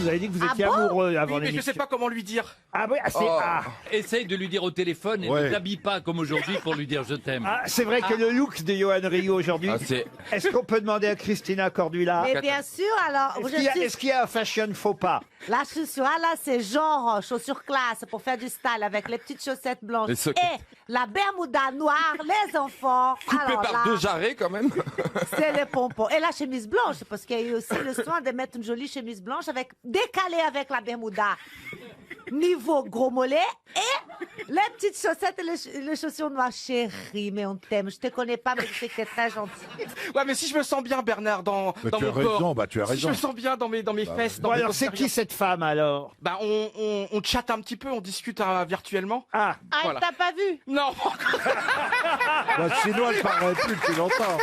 vous avez dit que vous étiez bon amoureux avant Oui, mais je l'émission. sais pas comment lui dire. Ah oui, c'est Essaye de lui dire au téléphone et Ouais. ne t'habille pas comme aujourd'hui pour lui dire je t'aime. c'est vrai que le look de Johan Rioux aujourd'hui. Ah, c'est- Est-ce qu'on peut demander à Christina Cordula? Mais bien sûr, alors, Est-ce qu'il y a un fashion faux pas? la chaussure, là, c'est genre chaussure classe pour faire du style avec les petites chaussettes blanches. Les sockets. Et la bermuda noire, les enfants. Coupé alors par là, deux jarrets quand même. c'est les pompons. Et la chemise blanche, parce qu'il y a eu aussi le soin de mettre une jolie chemise blanche décalée avec la bermuda. Niveau gros mollet et les petites chaussettes et les chaussures noires. Chérie, mais on t'aime. Je te connais pas, mais tu sais que t'es très gentil. Ouais, mais si je me sens bien, Bernard, dans Bah, tu mon as raison, corps. bah, tu as Si je raison. me sens bien dans mes fesses, dans Bon, mes alors c'est qui postérieurs. cette femme alors? Bah, on chatte un petit peu, on discute virtuellement. Ah, Ah, Voilà. t'as pas vu? Non, Bah, sinon, elle parlerait plus depuis longtemps.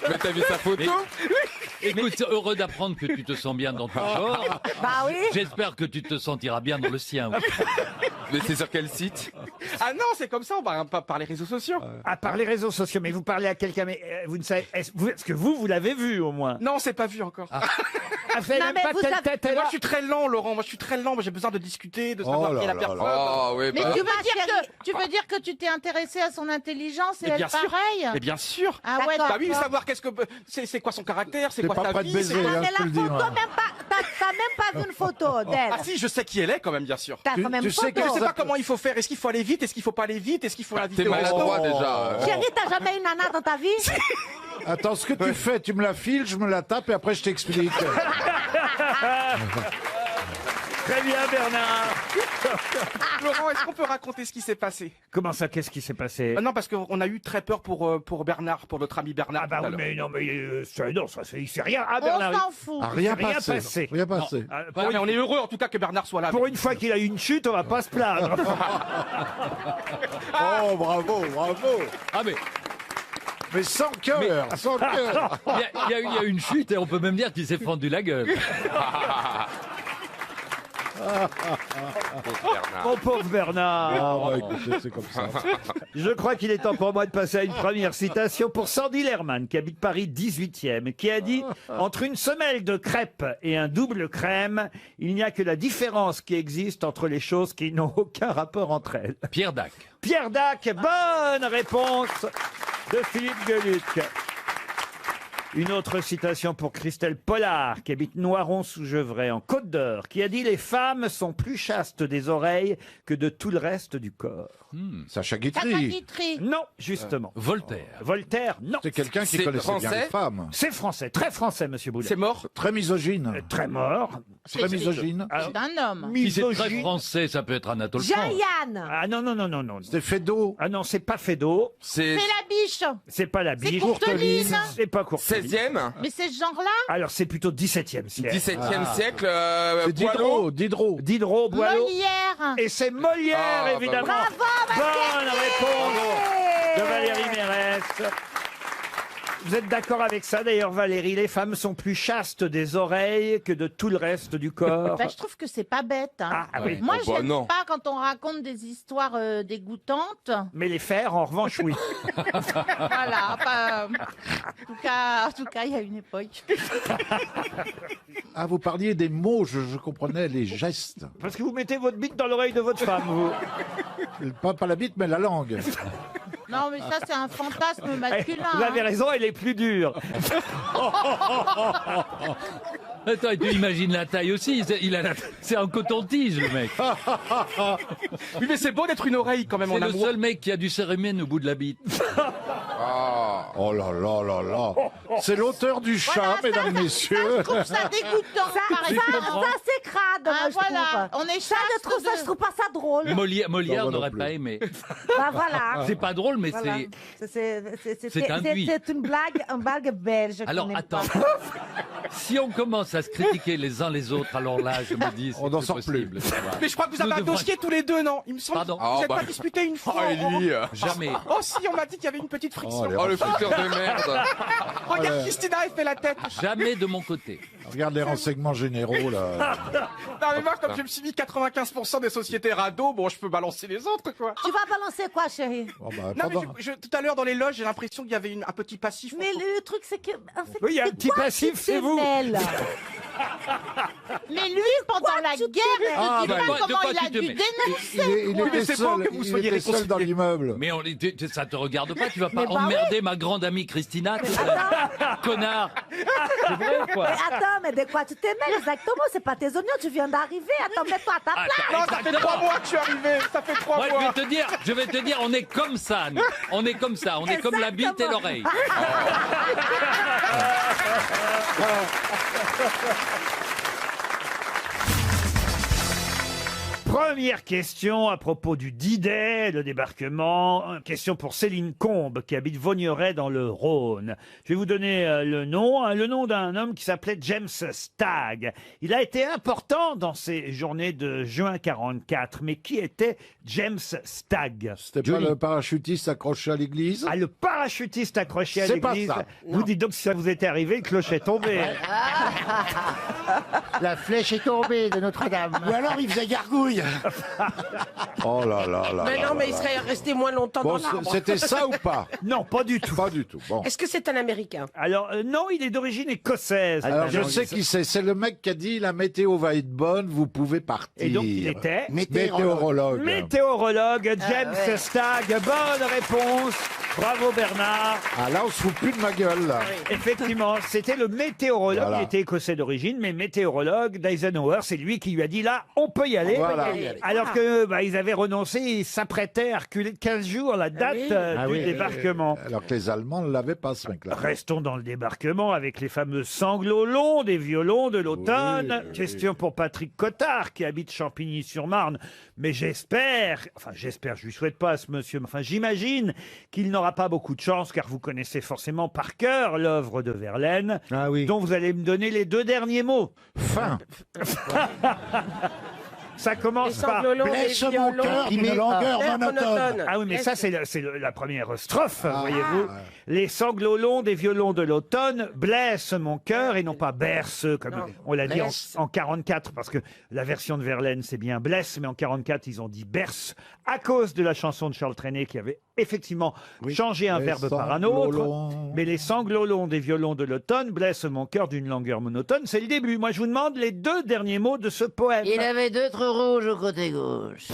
Mais t'as vu sa photo? Écoute, heureux d'apprendre que tu te sens bien dans ton corps. Bah oui. J'espère que tu te sentiras bien dans le sien. Mais c'est sur quel site? ah non, c'est comme ça, on va pas par les réseaux sociaux. à part les réseaux sociaux, mais vous parlez à quelqu'un, mais vous ne savez, est-ce que vous l'avez vu au moins? Non, c'est pas vu encore. Ah, vous savez Non, même mais pas vous telle savez- tête elle Moi, a? je suis très lent, Laurent. Moi, je suis très lent. Moi, j'ai besoin de discuter, de savoir Oh qui est là la là personne. là. Mais Bah, tu veux, ma dire chérie. que, tu veux dire que tu t'es intéressé à son intelligence et Mais elle bien sûr. pareil? Mais bien sûr. Ah ouais, D'accord. Bah oui, d'accord. savoir qu'est-ce que c'est quoi son caractère, c'est T'es quoi pas sa prêt de vie, baiser, c'est quoi- hein, Mais je te la le dis, photo, moi. même pas, t'as même pas vu une photo d'elle. Ah si, je sais qui elle est quand même, bien sûr. T'as Tu- quand même tu sais photo. Je que sais ça pas comment il faut faire. Est-ce qu'il faut aller vite? Est-ce qu'il faut pas aller vite? Est-ce qu'il faut l'inviter T'es au resto? maladroit déjà. Chérie, t'as jamais une nana dans ta vie? Attends, ce que tu fais, tu me la files, je me la tape et après je t'explique. Très bien, Bernard. Laurent, est-ce qu'on peut raconter ce qui s'est passé? Comment ça? Qu'est-ce qui s'est passé? Non, parce qu'on a eu très peur pour Bernard, pour notre ami Bernard. Ah bah tout à oui, l'heure. mais non, mais non, ça c'est rien. Ah On Bernard, s'en fout. Ah, rien Rien passé. passé. Rien passé. ah, Ah, mais on est heureux en tout cas que Bernard soit là. pour une fois qu'il a eu une chute, on va pas se plaindre. Oh, bravo, bravo. Ah mais Mais sans cœur, sans cœur. il y a eu une chute et on peut même dire qu'il s'est fendu la gueule. Mon pauvre Bernard. Ah, bah écoutez, c'est comme ça. Je crois qu'il est temps pour moi de passer à une première citation pour Sandy Lerman, qui habite Paris 18e, qui a dit « Entre une semelle de crêpes et un double crème, il n'y a que la différence qui existe entre les choses qui n'ont aucun rapport entre elles. Pierre Dac. » Pierre Dac, bonne réponse de Philippe Gueluc. Une autre citation pour Christelle Pollard, qui habite Noiron-sous-Gevrey, en Côte d'Or, qui a dit « Les femmes sont plus chastes des oreilles que de tout le reste du corps. Sacha Tata Guitry. Guitry. » Non, justement. Voltaire. Voltaire, non. C'est quelqu'un qui C'est connaissait bien français les femmes. C'est français, très français, monsieur Boulet. C'est mort. Très misogyne. Très mort. Très misogyne. C'est un homme. Si c'est très Misogyne. français, ça peut être Anatole France. Jean-Yann. Ah non, non, non, non, non. C'était Fédo. Ah non, c'est pas Fédo, C'est la C'est biche. c'est pas la C'est biche. Courteline. C'est pas Courteline. 16e. Mais c'est ce genre-là? Alors c'est plutôt 17e siècle. 17e siècle. c'est Diderot. Diderot. Diderot, Boileau. Molière. Et c'est Molière, Ah, bah évidemment. Bravo, Bonne réponse de Valérie Mérès. Vous êtes d'accord avec ça d'ailleurs, Valérie? Les femmes sont plus chastes des oreilles que de tout le reste du corps. Bah, je trouve que c'est pas bête. Hein. Ah oui. Moi, Oh, bah, j'aime non. pas quand on raconte des histoires dégoûtantes. Mais les faire, en revanche, oui. Voilà. En tout cas, il y a une époque. Ah, vous parliez des mots, je comprenais les gestes. Parce que vous mettez votre bite dans l'oreille de votre femme, vous. Pas la bite, mais la langue. Non, mais ça, c'est un fantasme masculin. Vous avez hein. raison, elle est plus dure. Attends, tu imagines la taille aussi. C'est un coton-tige, le mec. Oui, mais c'est beau d'être une oreille quand même C'est en le amour. seul mec qui a du cérémène au bout de la bite. Oh là là là là. C'est l'auteur du chat, mesdames, messieurs. Je trouve ça dégoûtant. par exemple. Ça, c'est crade, moi, Ah, je voilà. trouve. On est Ça, je trouve ça, je trouve pas ça drôle. Molière Non, moi non n'aurait plus. pas aimé. Bah voilà. C'est pas drôle, mais Voilà. c'est induit. C'est une blague belge. qu'on Alors n'aime attends, pas. si on commence à se critiquer les uns les autres, alors là, je me dis, On c'est n'en plus sort possible. plus. ça va. Mais je crois que vous avez Nous un devons- dossier tous les deux, non? Il me semble. Pardon. Vous n'avez pas disputé une fois. Jamais. Oh si, on m'a dit qu'il y avait une petite friction. Oh, le fouteur de merde. Regarde Christina, elle fait la tête. Jamais de mon côté. Regarde les renseignements généraux, là. Non mais moi, comme je me suis mis 95% des sociétés radeaux, bon, je peux balancer les autres, quoi. Tu vas balancer quoi, chérie? Oh, bah, Non, mais pendant- tout à l'heure dans les loges, j'ai l'impression qu'il y avait un petit passif. Mais le truc, c'est que. En fait, Oui, il y a un c'est petit quoi passif, qui c'est te vous. mêle Mais lui, pendant la guerre, je ne dis pas comment il a dû dénoncer. Il était c'est beau seul, que vous il soyez était seul dans réconciliés. l'immeuble. Mais ça te regarde pas, tu vas pas Mais bah emmerder ma grande amie Christina, connard. C'est vrai ou quoi? Mais attends, mais de quoi tu t'émêles exactement? C'est pas tes oignons, tu viens d'arriver. Attends, mets-toi à ta place. Non, ça fait 3 mois que je suis arrivé. Ça fait 3 Moi, mois. je vais te dire, on est comme ça, nous. On est comme ça, on est comme la bite et l'oreille. Première question à propos du D-Day, le débarquement. Question pour Céline Combe, qui habite Vaugneray dans le Rhône. Je vais vous donner le nom d'un homme qui s'appelait James Stagg. Il a été important dans ces journées de juin 44. Mais qui était James Stagg? C'était pas le parachutiste accroché à l'église? Ah, le parachutiste accroché à C'est pas l'église. ça. Vous dites donc si ça vous était arrivé, le clocher est tombé. La flèche est tombée de Notre-Dame. Ou alors il faisait gargouille. Oh là là là. Mais là non, mais là il là. serait resté moins longtemps Bon, dans l'arbre. c'était ça ou pas? Non, pas du tout. Pas du tout. Bon. Est-ce que c'est un Américain? Alors, non, il est d'origine écossaise. Alors je sais qui c'est. C'est le mec qui a dit la météo va être bonne, vous pouvez partir. Et donc, il était météorologue. météorologue, James Stagg. Bonne réponse. Bravo Bernard. Ah là, on se fout plus de ma gueule là. Effectivement, c'était le météorologue. Voilà. Il était écossais d'origine, mais météorologue d'Eisenhower. C'est lui qui lui a dit là, on peut y aller. Voilà. Alors que ils avaient renoncé, ils s'apprêtaient à reculer de 15 jours la date du débarquement. Alors que les Allemands ne l'avaient pas, ce mec-là. Restons dans le débarquement avec les fameux sanglots longs des violons de l'automne. Oui. Question pour Patrick Cottard qui habite Champigny-sur-Marne. Mais j'espère, je lui souhaite pas à ce monsieur, mais enfin j'imagine qu'il n'aura pas beaucoup de chance car vous connaissez forcément par cœur l'œuvre de Verlaine, dont vous allez me donner les 2 derniers mots. Fin. Ça commence Les par... sanglots longs, Blesse les mon violons. cœur d'une longueur monotone. Ah oui, mais ça, c'est la première strophe, voyez-vous. Ah. Les sanglots longs des violons de l'automne blessent mon cœur et non pas berce, comme on l'a dit en 44, parce que la version de Verlaine, c'est bien blesse, mais en 44, ils ont dit berce, à cause de la chanson de Charles Trenet qui avait effectivement changé un Les verbe par un sanglots autre. longs. Mais les sanglots longs des violons de l'automne blessent mon cœur d'une longueur monotone. C'est le début. Moi, je vous demande les 2 derniers mots de ce poème. Il avait 2 trous rouges au côté gauche.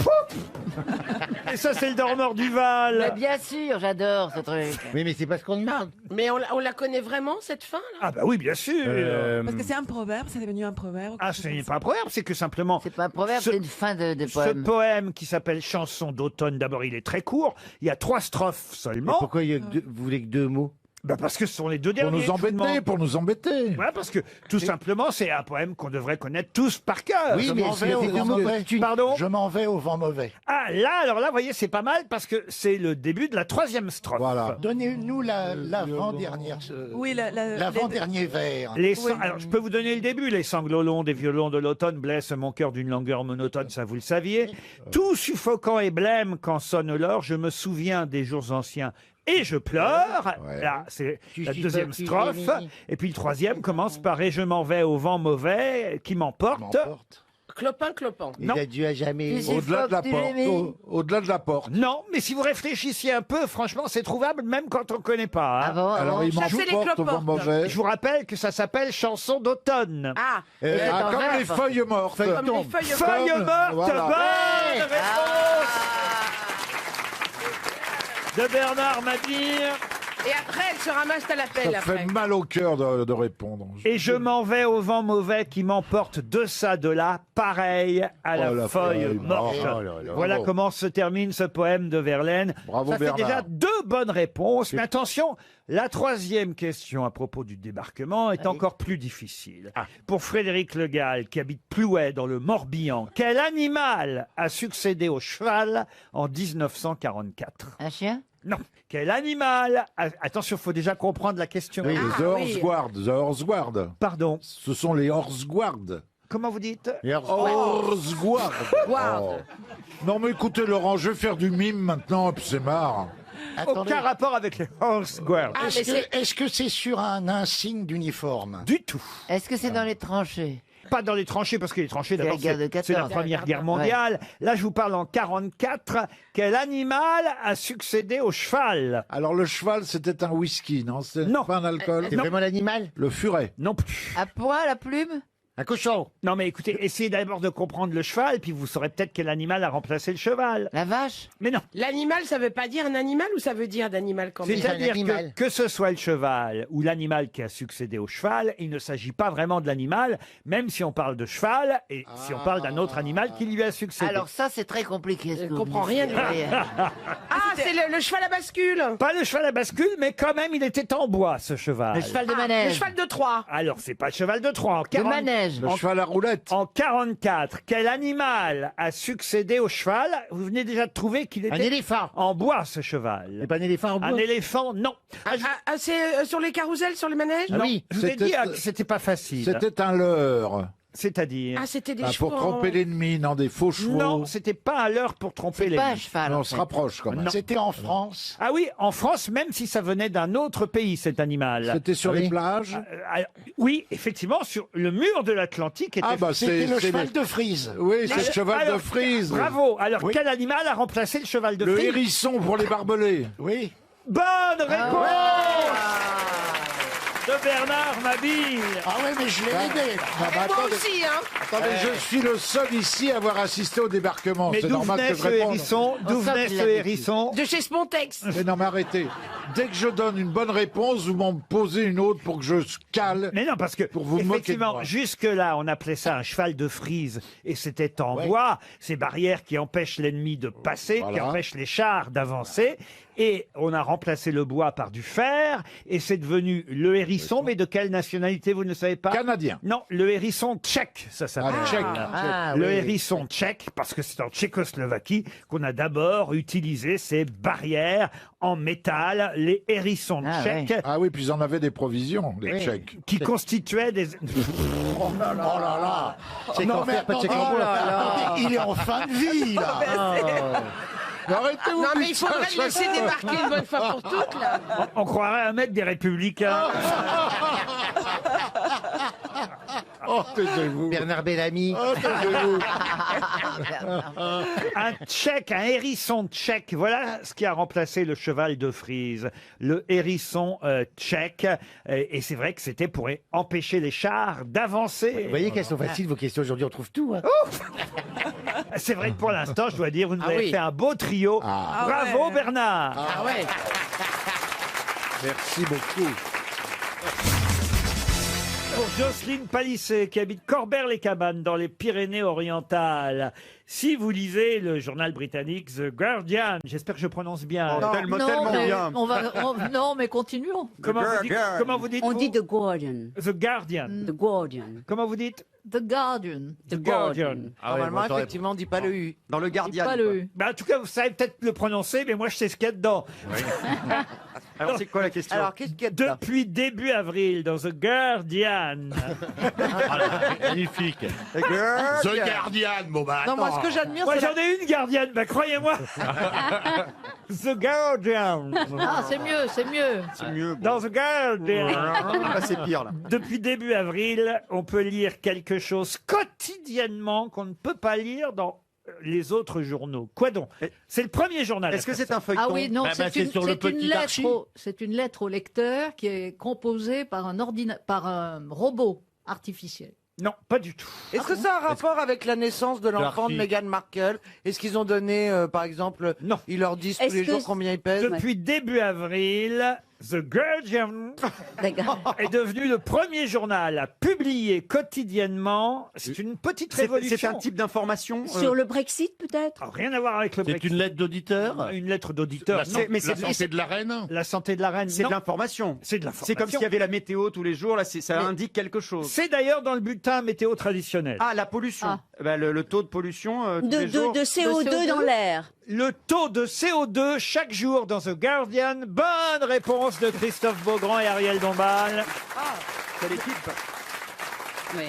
Et ça, c'est le dormeur du Val. Mais bien sûr, j'adore ce truc. Oui, mais c'est parce qu'on demande. Mais on la connaît vraiment, cette fin, là? Ah bah oui, bien sûr. Parce que c'est un proverbe, c'est devenu un proverbe. Ah, ce n'est pas un proverbe, c'est que simplement... C'est pas un proverbe, Ce- c'est une fin de Ce poème. poème qui s'appelle Chanson d'automne, d'abord il est très court, il y a 3 strophes seulement. Pourquoi vous voulez que 2 mots? Bah parce que ce sont les 2 Pour derniers. nous que je vous embêter, demande. pour nous embêter. Voilà, parce que tout simplement c'est un poème qu'on devrait connaître tous par cœur. Oui, mais c'est au vent mauvais. Pardon. Je m'en vais au vent mauvais. Ah là, alors là, vous voyez, c'est pas mal parce que c'est le début de la 3e strophe. Voilà. Donnez-nous l'avant-dernière. Oui, L'avant-dernier vers. Alors, je peux vous donner le début. Les sanglots longs des violons de l'automne blessent mon cœur d'une longueur monotone, ça vous le saviez. Tout suffocant et blême quand sonne l'heure, je me souviens des jours anciens. Et je pleure. Ouais. Là, c'est Tu la supportes 2e qui strophe. gémit. Et puis le 3e commence par et je m'en vais au vent mauvais qui m'emporte. Clopin, clopin. Non. Il a dû à jamais. Au-delà de la porte. Au-delà de la porte. Non, mais si vous réfléchissiez un peu, franchement, c'est trouvable même quand on ne connaît pas. hein. Alors il m'en Chasser les porte au vent cloportes. mauvais. Je vous rappelle que ça s'appelle chanson d'automne. Ah, Comme les feuilles mortes. comme les feuilles Feuille mortes. morte, Voilà. bonne réponse de Bernard Mabir. Et après, elle se ramasse à l'appel, Ça après. fait mal au cœur de répondre. Et je m'en vais au vent mauvais qui m'emporte de ça, de là, pareil à la, Oh, la feuille feuille morte. morte. Oh là là. Voilà Bravo. comment se termine ce poème de Verlaine. Bravo, Ça fait Bernard. déjà 2 bonnes réponses. Mais attention, la 3e question à propos du débarquement est encore plus difficile. Pour Frédéric Le Gall, qui habite Plouay dans le Morbihan, quel animal a succédé au cheval en 1944 Un chien? Non. Quel animal Attention, il faut déjà comprendre la question. Oui, les horse guards. The horse guards. Pardon. Ce sont les horse guards. Comment vous dites Horse guards. Guard. Oh. Non mais écoutez Laurent, je vais faire du mime maintenant, et puis c'est marre. Aucun rapport avec les horse guards. Ah, mais c'est... Est-ce que c'est sur un insigne d'uniforme? Du tout. Est-ce que c'est dans les tranchées? Pas dans les tranchées, parce que les tranchées, C'est d'abord, la guerre de c'est la 14. Première Guerre mondiale. Là, je vous parle en 44. Quel animal a succédé au cheval Alors le cheval, c'était un whisky, non? C'est Non. pas un alcool? Non. vraiment l'animal? Le furet. Non plus. À poil, à plume? Un cochon. Non, mais écoutez, essayez d'abord de comprendre le cheval, puis vous saurez peut-être quel animal a remplacé le cheval. La vache. Mais non. L'animal, ça veut pas dire un animal ou ça veut dire d'animal quand même? C'est-à-dire animal. que ce soit le cheval ou l'animal qui a succédé au cheval, il ne s'agit pas vraiment de l'animal, même si on parle de cheval et si on parle d'un autre animal qui lui a succédé. Alors ça, c'est très compliqué. Je ne comprends rien du tout. Ah, c'est le cheval à bascule. Pas le cheval à bascule, mais quand même, il était en bois, ce cheval. Le cheval de Le manège. cheval de Troie. Alors, c'est pas le cheval de Troie. En De 40 manège. Le cheval à roulette. En 44, quel animal a succédé au cheval? Vous venez déjà de trouver qu'il Un était éléphant. en bois, ce cheval. C'est pas un éléphant en bois. Un éléphant, non. C'est sur les carousels, sur les manèges? Ah oui. Je vous ai C'était- dit que c'était pas facile. C'était un leurre. C'est-à-dire Ah, c'était des Ah, chevaux. pour tromper l'ennemi, non, des faux chevaux. Non, c'était pas à l'heure pour tromper les. Pas un cheval. Mais en on se fait. rapproche quand même. Non. C'était en France. Ah oui, en France, même si ça venait d'un autre pays, cet animal. C'était sur Oui. les plages. Oui, effectivement, sur le mur de l'Atlantique était. Ah bah C'était le cheval les- de Frise. Oui, c'est le cheval Alors, de frise. Bravo. Alors, Oui. quel animal a remplacé le cheval de Le Frise? hérisson pour les barbelés. Oui. Bonne réponse de Bernard Mabille. Ah ouais, mais je l'ai aidé. là. Ah bah, Et moi attendez, aussi, hein. attendez, je suis le seul ici à avoir assisté au débarquement. Mais C'est d'où normal venait que je ce réponde. hérisson? D'où Oh, ça, venait tu ce l'avais dit. hérisson? De chez Spontex. Mais non, mais arrêtez. Dès que je donne une bonne réponse, vous m'en posez une autre pour que je cale. Mais non, parce que Pour vous moquer de effectivement, moi. jusque-là, on appelait ça un cheval de frise, et c'était en bois, ces barrières qui empêchent l'ennemi de passer, qui Voilà. empêchent les chars d'avancer, et on a remplacé le bois par du fer, et c'est devenu le hérisson, mais de quelle nationalité, vous ne savez pas? Canadien. Non, le hérisson tchèque, ça s'appelle. Ah, tchèque. Ah, Le oui. hérisson tchèque, parce que c'est en Tchécoslovaquie qu'on a d'abord utilisé ces barrières en métal, les hérissons Ah, tchèques, Ah oui, puis ils en avaient des provisions, les Oui. Tchèques. qui constituaient des... Oh là là. C'est Non, qu'en mais faire, pas de attendez, chèque en bois. attendez, il est en fin de vie, là. Arrêtez-vous. Non, mais il faudrait le laisser débarquer une bonne fois pour toutes, là. On croirait un mec des Républicains. Oh, taisez-vous. Bernard Bellamy. Oh, taisez-vous. Un tchèque, un hérisson tchèque. Voilà ce qui a remplacé le cheval de Frise. Le hérisson tchèque. Et c'est vrai que c'était pour empêcher les chars d'avancer. Vous voyez qu'elles sont faciles, vos questions aujourd'hui, on trouve tout. Hein. C'est vrai que pour l'instant, je dois dire, vous nous Ah avez oui. fait un beau trio. Ah. Bravo Bernard. Ah ouais. Merci beaucoup. Pour Jocelyne Palissé, qui habite Corbert-les-Cabanes, dans les Pyrénées-Orientales. Si vous lisez le journal britannique The Guardian, j'espère que je prononce bien. Non, mais non, mais continuons. Comment vous dites On vous dit The Guardian. The Guardian. The Guardian. Comment vous dites The Guardian. The Guardian. Normalement, effectivement, on dit pas le U. Dans le Guardian. Pas le U. Bah, en tout cas, vous savez peut-être le prononcer, mais moi je sais ce qu'il y a dedans. Alors, c'est quoi la question? Alors, qu'est-ce qu'il y a de là? Depuis début avril, dans The Guardian. Magnifique. The Guardian, bon bah Non, moi, ce que j'admire, Moi c'est j'en ai une gardienne, bah croyez-moi. The Guardian. Ah, c'est mieux, c'est mieux. C'est mieux. Dans The Guardian. Là, c'est pire, là. Depuis début avril, on peut lire quelque chose quotidiennement qu'on ne peut pas lire dans les autres journaux. Quoi donc? C'est le premier journal. Est-ce que c'est un feuilleton? Ah oui, non, c'est sur le petit Archie. c'est une lettre au lecteur qui est composée par un robot artificiel. Non, pas du tout. Est-ce que ça a un rapport avec la naissance de l'enfant de Meghan Markle? Est-ce qu'ils ont donné, par exemple, Non. ils leur disent tous Est-ce les que jours combien ils pèsent? Depuis début avril, The Guardian est devenu le premier journal à publier quotidiennement. C'est une petite révolution. C'est un type d'information Sur le Brexit, peut-être? Ah, rien à voir avec le C'est Brexit. une lettre d'auditeur. Une lettre d'auditeur. non. mais c'est La santé de la reine. La santé de la reine. c'est non. de l'information. C'est de l'information. C'est comme s'il y avait la météo tous les jours. Là, ça indique quelque chose. C'est d'ailleurs dans le bulletin météo traditionnel. Ah, la pollution. Ah. Ben, le taux de pollution tous les jours. CO2 dans l'air. Le taux de CO2 chaque jour dans The Guardian. Bonne réponse de Christophe Beaugrand et Ariel Dombal. Quelle équipe? Oui.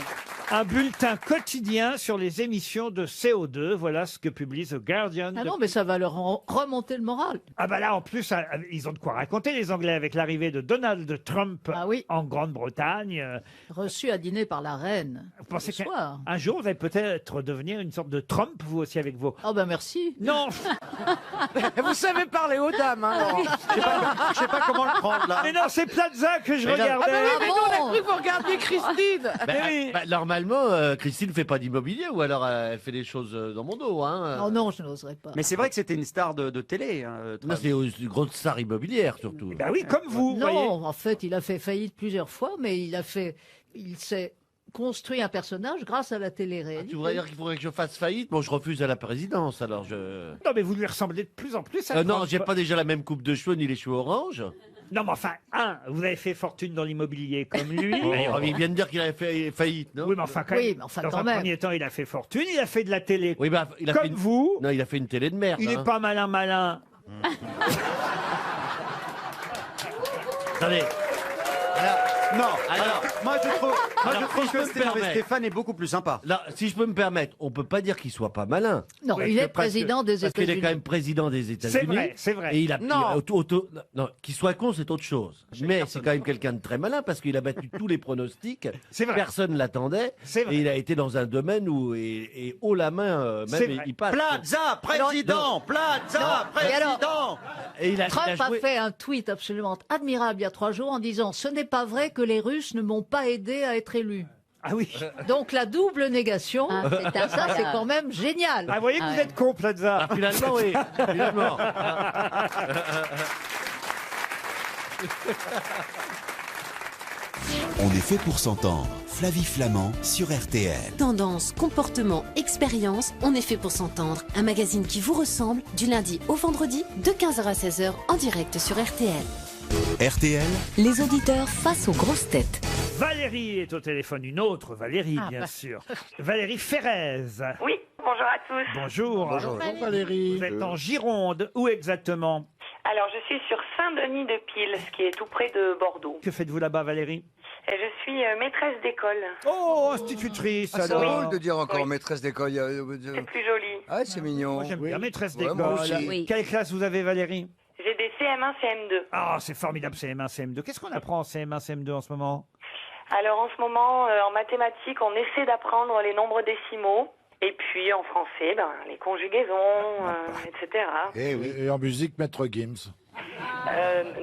Un bulletin quotidien sur les émissions de CO2. Voilà ce que publie The Guardian. Ah non, mais ça va leur remonter le moral. Ah bah là, en plus, ils ont de quoi raconter, les Anglais, avec l'arrivée de Donald Trump Ah oui. en Grande-Bretagne. Reçu à dîner par la reine. Vous pensez ce soir. qu'un jour, vous allez peut-être devenir une sorte de Trump, vous aussi, avec vos... Oh ben merci. Non. Vous savez parler aux dames, hein, Laurent. Je sais pas comment le prendre, là. Mais non, c'est Plaza que je Ah, regardais. mais oui, mais nous, on a bon. cru que vous regardiez Christine. Mais oui. Leur normalement, Christine ne fait pas d'immobilier, ou alors elle fait des choses dans mon dos. Hein. Oh non, je n'oserais pas. Mais c'est vrai que c'était une star de télé. Non, c'est une grosse star immobilière, surtout. Ben oui, comme vous, Non, voyez. en fait, il a fait faillite plusieurs fois, mais il s'est construit un personnage grâce à la télé-réalité. Tu voudrais dire qu'il faudrait que je fasse faillite? Bon, je refuse à la présidence, alors je... Non, mais vous lui ressemblez de plus en plus à non, Franck. j'ai pas déjà la même coupe de cheveux, ni les cheveux orange. Non, mais enfin, vous avez fait fortune dans l'immobilier comme lui. Il vient de dire qu'il avait fait faillite, non? Oui, mais enfin, dans quand un même. premier temps, il a fait fortune, il a fait de la télé. Oui, bah, il a comme fait une... vous. Non, il a fait une télé de merde. Il n'est hein. pas malin. Attendez. Non, Alors, moi je trouve si je peux me permettre. Stéphane est beaucoup plus sympa. Là, si je peux me permettre, on peut pas dire qu'il soit pas malin. Non, Parce il que est président des Parce qu'il est États-Unis. quand même président des États-Unis. C'est vrai. Et il a, Non. non, qu'il soit con, c'est autre chose. Mais c'est quand même quelqu'un de très malin parce qu'il a battu tous les pronostics. C'est vrai. Personne l'attendait. C'est vrai. Et il a été dans un domaine où, et haut la main, C'est même vrai. il passe. Plaza, président, Plaza, Et alors, président. Et il a Trump a joué- fait un tweet absolument admirable il y a 3 jours en disant « Ce n'est pas vrai que les Russes ne m'ont pas aidé à être élu ». Ah oui. Donc la double négation, c'est ça c'est quand même génial. Ah, vous voyez que vous êtes con, Plaza. Ah, finalement, oui. Finalement. On est fait pour s'entendre. Flavie Flamand sur RTL. Tendance, comportement, expérience, on est fait pour s'entendre. Un magazine qui vous ressemble du lundi au vendredi de 15h à 16h en direct sur RTL. RTL, Les auditeurs face aux grosses têtes. Valérie est au téléphone, une autre Valérie, bien sûr. Valérie Ferrez. Oui, bonjour à tous. Bonjour. Bonjour Valérie. Vous êtes en Gironde. Où exactement? Alors, je suis sur Saint-Denis-de-Pile, ce qui est tout près de Bordeaux. Que faites-vous là-bas, Valérie? Et je suis maîtresse d'école. Oh, institutrice, C'est alors. drôle de dire encore Oui. maîtresse d'école. C'est plus joli. Ah, c'est mignon. Moi, j'aime bien maîtresse Ouais, d'école. moi aussi. Quelle classe vous avez, Valérie? J'ai des CM1, CM2. Ah, c'est formidable, CM1, CM2. Qu'est-ce qu'on apprend en CM1, CM2 en ce moment? Alors, en ce moment, en mathématiques, on essaie d'apprendre les nombres décimaux. Et puis, en français, les conjugaisons, etc. Et en musique, Maître Gims.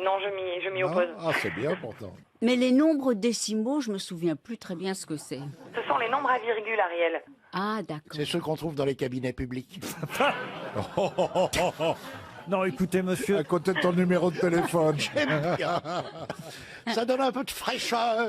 Non, je m'y oppose. Ah, c'est bien pourtant. Mais les nombres décimaux, je me souviens plus très bien ce que c'est. Ce sont les nombres à virgule, Ariel. Ah, d'accord. C'est ceux qu'on trouve dans les cabinets publics. Non, écoutez, monsieur. À côté de ton numéro de téléphone. J'aime bien. Ça donne un peu de fraîcheur.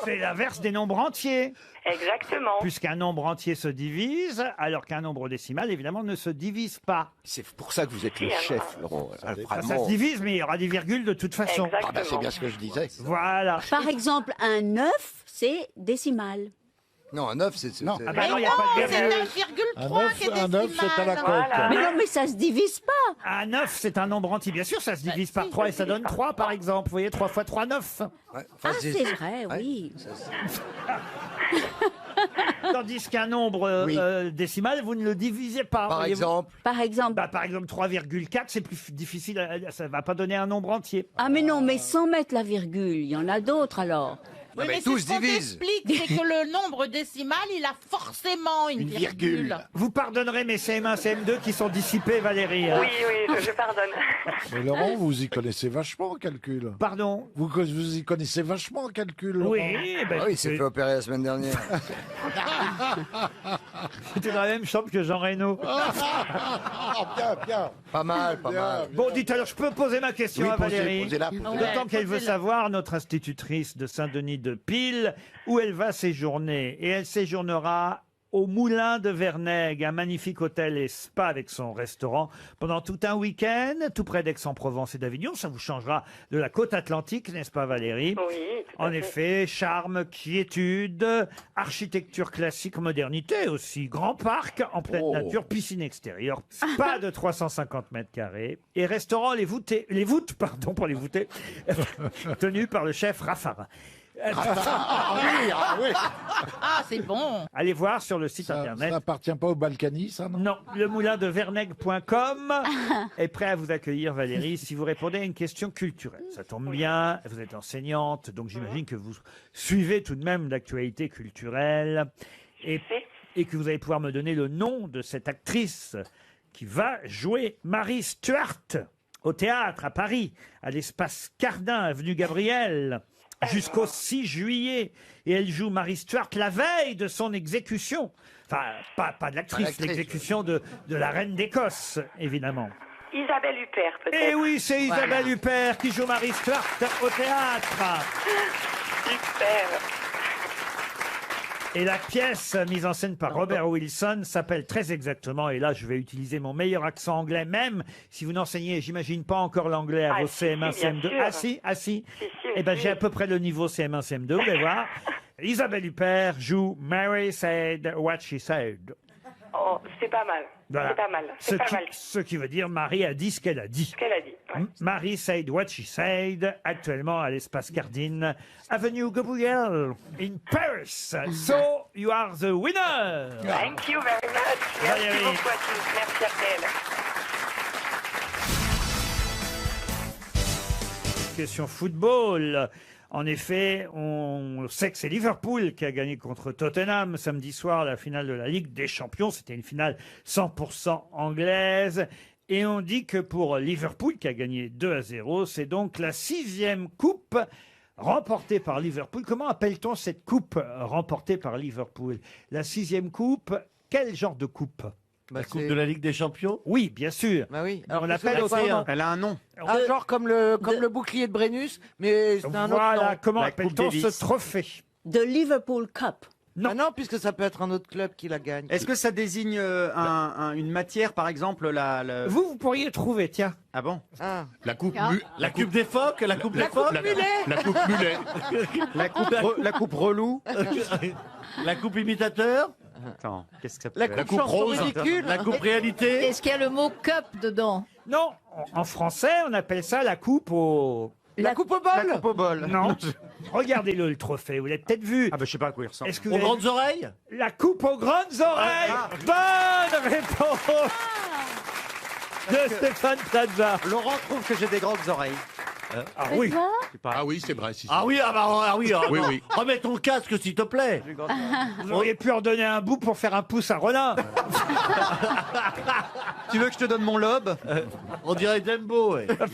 C'est l'inverse des nombres entiers. Exactement. Puisqu'un nombre entier se divise, alors qu'un nombre décimal, évidemment, ne se divise pas. C'est pour ça que vous êtes le chef, Laurent. Ça se divise, mais il y aura des virgules de toute façon. Ah bah, c'est bien ce que je disais. Voilà. Par exemple, un 9, c'est décimal. Non, un 9, c'est... Non. Ah bah non, il n'y a pas de virgule. Un 9, c'est à la coque. Mais non, mais ça se divise pas. Un 9, c'est un nombre entier. Bien sûr, ça se divise par 3 et ça donne 3, par exemple. Vous voyez, 3 fois 3, 9. Ouais, Ah, c'est vrai, oui. Tandis qu'un nombre décimal, vous ne le divisez pas. Par voyez-vous. exemple. Par exemple. Par exemple, 3,4, c'est plus difficile. Ça ne va pas donner un nombre entier. Ah, mais non, mais sans mettre la virgule, il y en a d'autres alors. Oui, mais mais tous c'est ce qu'on divisent. t'explique, c'est que le nombre décimal, il a forcément une virgule. Vous pardonnerez mes CM1, CM2 qui sont dissipés, Valérie. hein. Oui, je pardonne. Mais Laurent, vous y connaissez vachement en calcul. Pardon? Vous y connaissez vachement en calcul, Laurent. Oui, ben, Ah oui, il s'est fait opérer la semaine dernière. c'était dans la même chambre que Jean Reno. Bien, bien. Pas mal, pas mal. Bon, dites alors, je peux poser ma question Oui, à Valérie. posez-la. D'autant qu'elle veut savoir, notre institutrice de Saint-Denis-de-Pile, où elle va séjourner. Et elle séjournera au Moulin de Vernègue, un magnifique hôtel et spa avec son restaurant, pendant tout un week-end, tout près d'Aix-en-Provence et d'Avignon. Ça vous changera de la côte atlantique, n'est-ce pas, Valérie? Oui, tout à En fait. effet, charme, quiétude, architecture classique, modernité aussi, grand parc en pleine nature, piscine extérieure, spa de 350 mètres carrés et restaurant les voûtes, pour les voûtés, tenu par le chef Raffarin. Ah, c'est bon. Allez voir sur le site internet. Ça appartient pas au Balkany, ça, non? Non, le moulin de Vernègue.com est prêt à vous accueillir, Valérie, si vous répondez à une question culturelle. Ça tombe bien, vous êtes enseignante, donc j'imagine que vous suivez tout de même l'actualité culturelle et que vous allez pouvoir me donner le nom de cette actrice qui va jouer Marie Stuart au théâtre à Paris, à l'espace Cardin, avenue Gabriel. jusqu'au 6 juillet. Et elle joue Mary Stuart la veille de son exécution. Enfin, pas de l'actrice, l'exécution de la reine d'Écosse, évidemment. Isabelle Huppert, peut-être. Eh oui, c'est Isabelle Huppert qui joue Mary Stuart au théâtre. Super. Et la pièce mise en scène par Robert Wilson s'appelle très exactement, et là je vais utiliser mon meilleur accent anglais, même si vous n'enseignez, j'imagine, pas encore l'anglais à vos CM1, si, bien CM2. sûr. Ah si. Eh ben j'ai à peu près le niveau CM1, CM2, vous allez voir. Isabelle Huppert joue Mary Said What She Said. Oh, c'est pas mal. Voilà. C'est pas mal. C'est pas mal. Ce qui veut dire Marie a dit ce qu'elle a dit. Ce qu'elle a dit. Ouais. Mary Said What She Said, actuellement à l'espace Cardine, Avenue Gabriel, in Paris. So, you are the winner. Thank you very much. Merci Valérie. beaucoup à tous. Merci RTL. Question football. En effet, on sait que c'est Liverpool qui a gagné contre Tottenham samedi soir la finale de la Ligue des Champions. C'était une finale 100% anglaise. Et on dit que pour Liverpool, qui a gagné 2-0, c'est donc la 6e coupe remportée par Liverpool. Comment appelle-t-on cette coupe remportée par Liverpool? La 6e coupe, quel genre de coupe? La coupe de la Ligue des Champions? Oui, bien sûr. Bah oui. On qu'est-ce l'appelle que c'est, autrement. Elle a un nom. Ah, genre comme le bouclier de Brennus, mais c'est un autre Voilà, nom. comment La Coupe appelle-t-on Davis. ce trophée? De Liverpool Cup. Non. Ah non, puisque ça peut être un autre club qui la gagne. Est-ce que ça désigne une matière, par exemple Vous pourriez trouver, tiens. Ah bon? La coupe La coupe des phoques? La coupe des phoques? La coupe mulet. La coupe relou. La coupe imitateur? Attends, qu'est-ce que ça peut La être? coupe coupe chanson rose. ridicule. La coupe réalité? Est-ce qu'il y a le mot cup dedans? Non, en français, on appelle ça la coupe au... La coupe au La bol. coupe au bol. Non. Regardez-le, le trophée. Vous l'avez peut-être vu. Ah bah je sais pas à quoi il ressemble. Est-ce que vous Aux avez- grandes oreilles? La coupe aux grandes oreilles. Bonne réponse de Stéphane Plaza. Laurent trouve que j'ai des grandes oreilles. Ah oui. Ah oui, c'est vrai. Si, si. Ah oui, oui. Oui, oui. Remets ton casque, s'il te plaît. Vous auriez pu en donner un bout pour faire un pouce à Roland. Tu veux que je te donne mon lobe? On dirait Dembo, ouais. Non,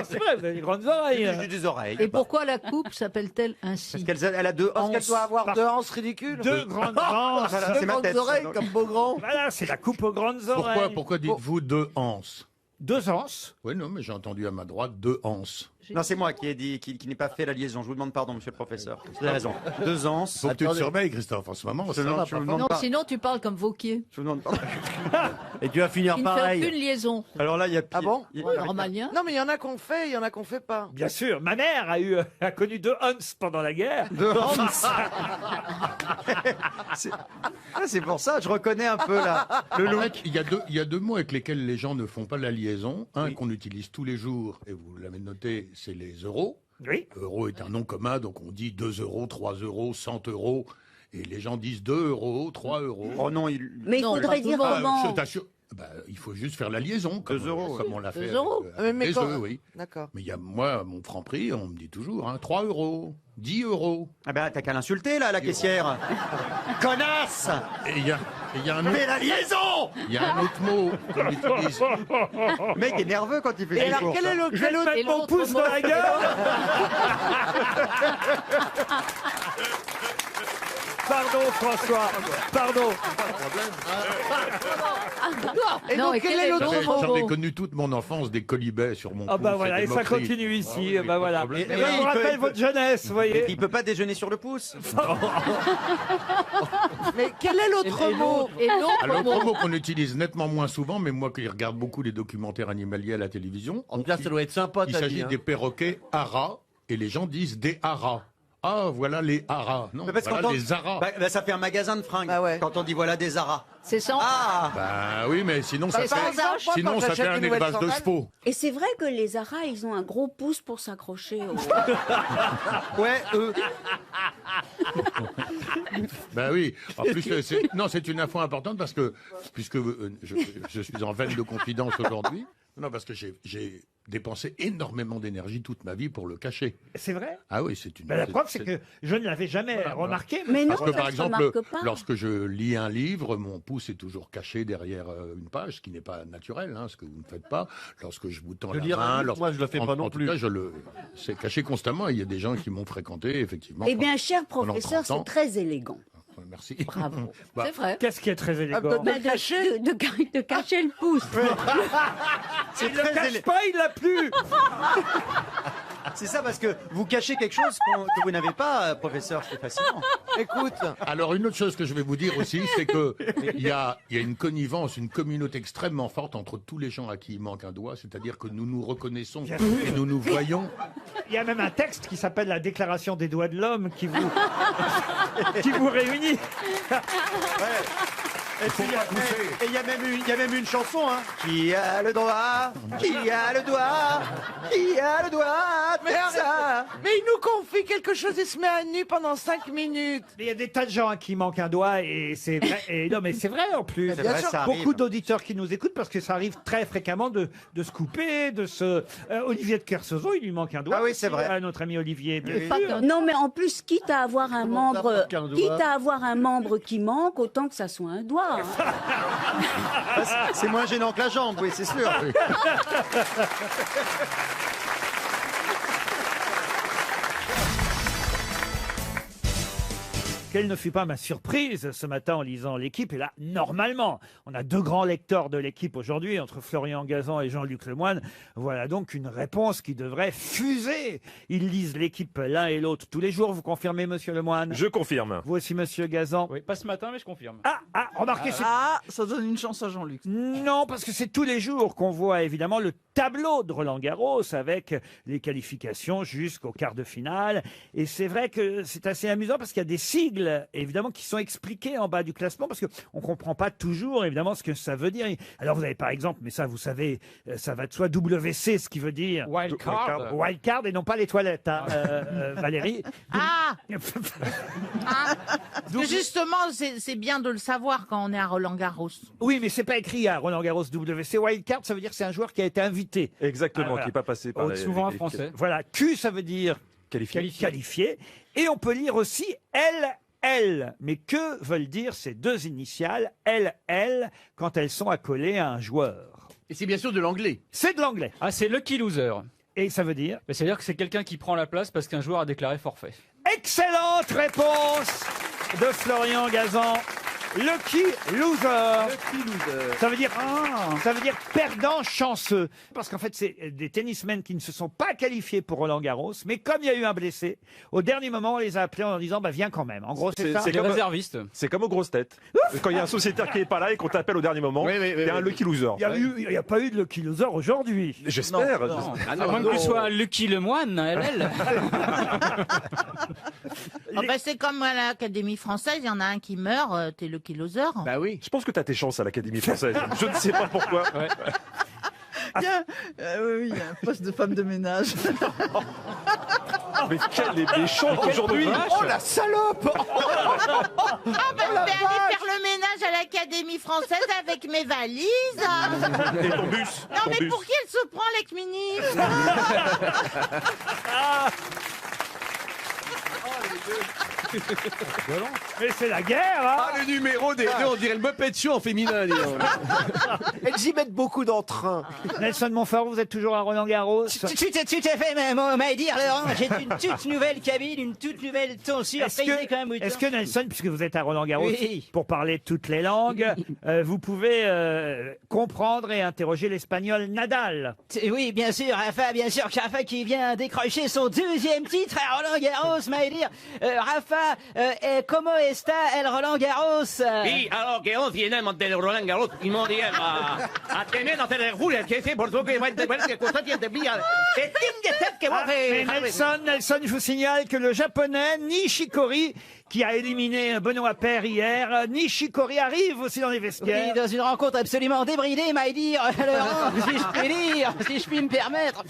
c'est vrai, vous avez des grandes oreilles. J'ai des oreilles. Et pourquoi la coupe s'appelle-t-elle ainsi? Parce qu'elle a deux Parce qu'elle anses. doit avoir deux anses ridicules. Deux grandes anses. Voilà, Deux c'est ma grandes tête. oreilles comme Beaugrand. Voilà, c'est la coupe aux grandes oreilles. Pourquoi dites-vous deux anses? Deux anses. Oui, non, mais j'ai entendu à ma droite deux anses. Non, c'est moi qui ai dit, qui n'ai pas fait la liaison. Je vous demande pardon, monsieur le professeur. Vous avez raison. Deux anses. Faut que tu te surveilles, Christophe, en ce moment. Ça va je pas. vous demande Non, pas. sinon tu parles comme Vauquier. Je vous demande pardon. Et tu vas finir Qui ne fait pareil. aucune liaison. Alors là, il y a Ah bon? Normalien. Non, mais il y en a qu'on fait, il y en a qu'on fait pas. Bien sûr, ma mère a connu deux Hans pendant la guerre. Deux anses. C'est pour ça, je reconnais un peu là. Le En look. fait, il y a deux mots avec lesquels les gens ne font pas la liaison. Un qu'on utilise tous les jours, et vous l'avez noté, c'est les euros. Oui. Euro est un nom commun, donc on dit 2 euros, 3 euros, 100 euros. Et les gens disent 2 euros, 3 euros. Oh non, Mais il Non, faudrait pas dire tout le monde. comment. je t'assure. Il faut juste faire la liaison, comme, 2 euros, comme on l'a fait. 2 euros. avec Mais les quand- œufs, oui. D'accord. Mais il y a, moi, mon franc prix, on me dit toujours 3 euros, 10 euros. Ah ben t'as qu'à l'insulter là, la caissière. Connasse. Et il y a un autre, Fais la liaison. il y a un autre mot qu'on utilise. Le mec est nerveux quand il fait Et ses alors, courses. quel est l'autre? Je vais te mettre mon l'autre pouce mot. dans la gueule. Pardon, François. Pardon. Et Non, donc, et quel quel est est l'autre l'autre mot? J'en ai mot? connu toute mon enfance des colibets sur mon Ah pouce. bah voilà, et et des ça moqueries. continue ici. Ah oui, Bah pas de voilà. problème. Et Oui, ça vous il rappelle peut- votre jeunesse, vous voyez. Il peut pas déjeuner sur le pouce. Mais quel est l'autre mot? Et l'autre Alors, mot. l'autre mot qu'on utilise nettement moins souvent, mais moi qui regarde beaucoup les documentaires animaliers à la télévision, En tout cas, ça doit être sympa, il ta s'agit vie. hein. des perroquets haras, et les gens disent des haras. Ah, voilà les haras. Non, Mais parce voilà qu'entend- les haras. Bah, ça fait un magasin de fringues. Bah ouais. Quand on dit voilà des haras. C'est sans. Ah. Bah oui, mais sinon ça C'est fait, par exemple, moi, sinon, quand ça fait j'achète un des nouvelles élevage de sandales- chevaux. Et c'est vrai que les aras, ils ont un gros pouce pour s'accrocher au... Ouais, eux. Ben oui. En plus, c'est une info importante parce que, puisque je suis en veine de confidence aujourd'hui, Non, parce que j'ai dépensé énormément d'énergie toute ma vie pour le cacher. C'est vrai? Ah oui, c'est une... Ben, la preuve, c'est que je ne l'avais jamais remarqué. Mais non, Parce que ça par se exemple, remarque pas. lorsque je lis un livre, mon pouce est toujours caché derrière une page, ce qui n'est pas naturel, ce que vous ne faites pas. Lorsque je vous tends De la lire un main, livre, moi, je le fais pas non en tout plus. cas, c'est caché constamment. Il y a des gens qui m'ont fréquenté, effectivement. Eh bien, cher pendant professeur, 30 ans. c'est très élégant. Merci. Bravo. Bah, C'est vrai. Qu'est-ce qui est très élégant? De cacher le pouce. C'est Il le très cache pas, il l'a plus. C'est ça, parce que vous cachez quelque chose que vous n'avez pas, professeur, c'est fascinant. Écoute, alors une autre chose que je vais vous dire aussi, c'est que il y a une connivence, une communauté extrêmement forte entre tous les gens à qui il manque un doigt, c'est-à-dire que nous nous reconnaissons Bien et sûr. nous nous voyons. Il y a même un texte qui s'appelle la Déclaration des doigts de l'homme qui vous réunit. Et puis, il y a même une chanson, hein. Qui a le doigt? Qui a le doigt? Qui a le doigt? Mais arrête. Mais il nous confie quelque chose, il se met à nu pendant 5 minutes. Il y a des tas de gens à qui manque un doigt et c'est vrai. Et non, mais c'est vrai en plus. C'est vrai, ça Beaucoup arrive. d'auditeurs qui nous écoutent parce que ça arrive très fréquemment de se couper, de se. Olivier de Kersauzon, il lui manque un doigt. Ah oui, c'est aussi, vrai. à notre ami Olivier, bien Pas sûr. que- Non, mais en plus, quitte à avoir un membre, qu'un doigt quitte à avoir un membre qui manque, autant que ça soit un doigt. C'est moins gênant que la jambe, oui, c'est sûr. Quelle ne fut pas ma surprise ce matin en lisant l'équipe. Et là, normalement, on a deux grands lecteurs de l'équipe aujourd'hui, entre Florian Gazan et Jean-Luc Lemoyne. Voilà donc une réponse qui devrait fuser. Ils lisent l'équipe l'un et l'autre tous les jours. Vous confirmez, monsieur Lemoyne? Je confirme. Vous aussi, monsieur Gazan? Oui, pas ce matin, mais je confirme. Remarquez, c'est... Ça donne une chance à Jean-Luc. Non, parce que c'est tous les jours qu'on voit évidemment le tableau de Roland Garros avec les qualifications jusqu'au quart de finale. Et c'est vrai que c'est assez amusant parce qu'il y a des sigles, évidemment, qui sont expliqués en bas du classement parce qu'on ne comprend pas toujours, évidemment, ce que ça veut dire. Alors, vous avez par exemple, mais ça, vous savez, ça va de soi, WC, ce qui veut dire... Wild card. Wild card et non pas les toilettes, hein, Valérie. Ah Parce que justement, c'est bien de le savoir quand on est à Roland-Garros. Oui, mais c'est pas écrit à Roland Garros WC. Wild card, ça veut dire que c'est un joueur qui a été invité. Exactement, voilà. qui n'est pas passé par Souvent en les français. Voilà, Q, ça veut dire qualifié. Et on peut lire aussi LL. Mais que veulent dire ces deux initiales LL quand elles sont accolées à un joueur? Et c'est bien sûr de l'anglais. C'est de l'anglais. Ah, c'est lucky loser. Et ça veut dire? Mais c'est-à-dire que c'est quelqu'un qui prend la place parce qu'un joueur a déclaré forfait. Excellente réponse de Florian Gazan. Lucky loser. Ça veut dire perdant chanceux. Parce qu'en fait, c'est des tennismen qui ne se sont pas qualifiés pour Roland Garros, mais comme il y a eu un blessé, au dernier moment, on les a appelés en leur disant, viens quand même. En gros, c'est ça. C'est Les comme- réservistes. C'est comme aux grosses têtes. Quand il y a un sociétaire qui n'est pas là et qu'on t'appelle au dernier moment, il y a un lucky loser. Il n'y a pas eu de lucky loser aujourd'hui. J'espère. À moins que tu sois Lucky Lemoine, LL. Oh, bah, c'est comme à l'Académie française, il y en a un qui meurt, t'es le loser. Bah oui. Je pense que tu as tes chances à l'Académie française. Je ne sais pas pourquoi. Il y a un poste de femme de ménage. Mais quelle est méchante aujourd'hui. Oh la salope. Ah bah, je vais aller faire le ménage à l'Académie française avec mes valises. Et ton bus. Non, ton mais bus. pour qui elle se prend, l'ex-ministre? Mais c'est la guerre, hein. Le numéro des deux, on dirait le Muppet Show en féminin. Elles y mettent beaucoup d'entrain. Nelson Montfort, vous êtes toujours à Roland Garros. Tout à fait, mais dire, Laurent, j'ai une toute nouvelle cabine, une toute nouvelle tonsure, Est-ce que Nelson, puisque vous êtes à Roland Garros, Oui. pour parler toutes les langues, vous pouvez comprendre et interroger l'espagnol Nadal? Oui, bien sûr, Rafa, Rafa qui vient décrocher son deuxième titre à Roland Garros, mais dire, Rafa, comment está el Roland Garros? Sí, alors que hoy vienen del Roland Garros y no a tener a tener Julia que c'est pour que va de cosa tiene bien. C'est une tête que va Mais Nelson, je vous signale que le japonais Nishikori, qui a éliminé Benoît Paire hier, Nishikori arrive aussi dans les vestiaires. Oui, dans une rencontre absolument débridée, my dear, Laurent, si je puis dire, si je puis me permettre.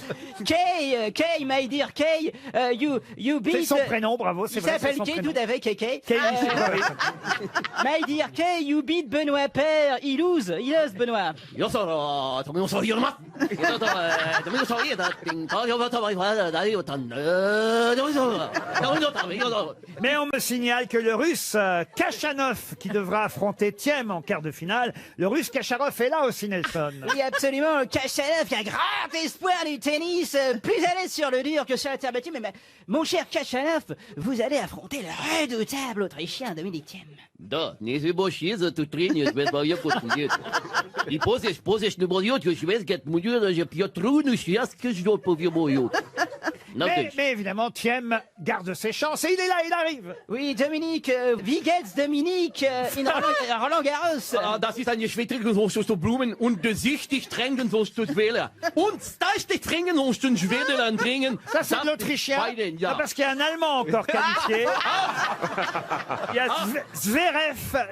Kay, my dear Kay, you beat... C'est son prénom, bravo, c'est Il vrai, s'appelle c'est son Kay, tout à fait, Kéké. Kay, oui. My dear Kay, you beat Benoît Père. Il lose Benoît. Mais on me signale que le russe Kachanov, qui devra affronter Thiem en quart de finale, le russe Kachanov est là aussi, Nelson. Oui, absolument. Kachanov, qui est un grand espoir du tennis, plus à l'aise sur le dur que sur la terre battue. Mais mon cher Kachanov, vous allez affronter le redoutable Autrichien Dominique Thiem. Да, не забывай за эту трению, без боев нет. И позже не будет, je vais get мудюр, je пьетру, ну сейчас que je dois повьебою. Mais évidemment, Thiem garde ses chances et il est là, il arrive. Oui, Dominique, wie geht's, Dominique, in Roland Garros? Das ist eine schwierige Sache zu Blumen und sichtig drängen sollst du wählen. Und stachtig drängen sollst du schwer dringen. Ça, c'est de l'Autrichien. Ah, parce qu'il y a un Allemand encore qualifié. Il y a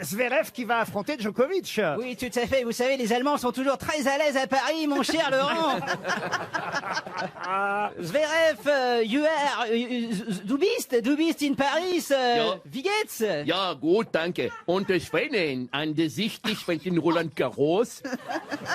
Zverev qui va affronter Djokovic. Oui, tout à fait. Vous savez, les Allemands sont toujours très à l'aise à Paris, mon cher Laurent. Zverev, you are, du bist in Paris. Wie geht's? Ja, gut, danke. Und der Schwede, an der sichtig, wenn den Roland Garros,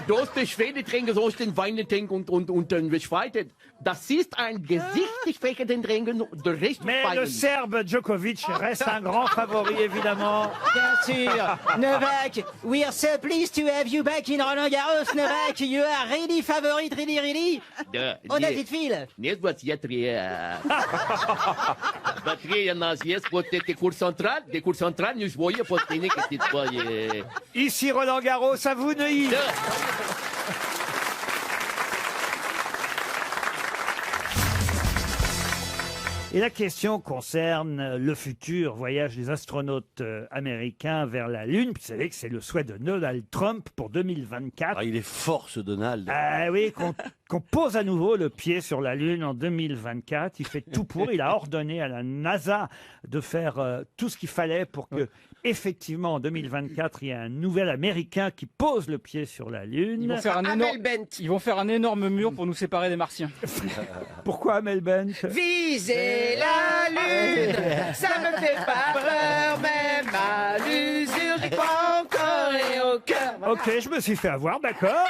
das der Schwede trinken sollst den Wein trinken und dann beschweitet. Das ist ein gesichtig fächernden Trinken, der Rest Mais le Serbe Djokovic reste un grand favori, évidemment. Bien sûr. Novak, we are so pleased to have you back in Roland Garros, Novak. You are really favorite, really. On a vite fil. Нет, вот я три. Батарея нас есть, вот эти cours central, nous voyons pour tenir que c'est pas. Ici Roland Garros, à vous Neuilly. Et la question concerne le futur voyage des astronautes américains vers la Lune. Vous savez que c'est le souhait de Donald Trump pour 2024. Ah, il est fort ce Donald. Ah oui, qu'on pose à nouveau le pied sur la Lune en 2024. Il fait tout pour. Il a ordonné à la NASA de faire tout ce qu'il fallait pour que, effectivement, en 2024, il y ait un nouvel Américain qui pose le pied sur la Lune. Ils vont faire un énorme mur pour nous séparer des Martiens. Pourquoi Amel Bent? Viser la lune, ça me fait pas peur, même à l'usure, j'y crois encore et au cœur. Ok, je me suis fait avoir, d'accord.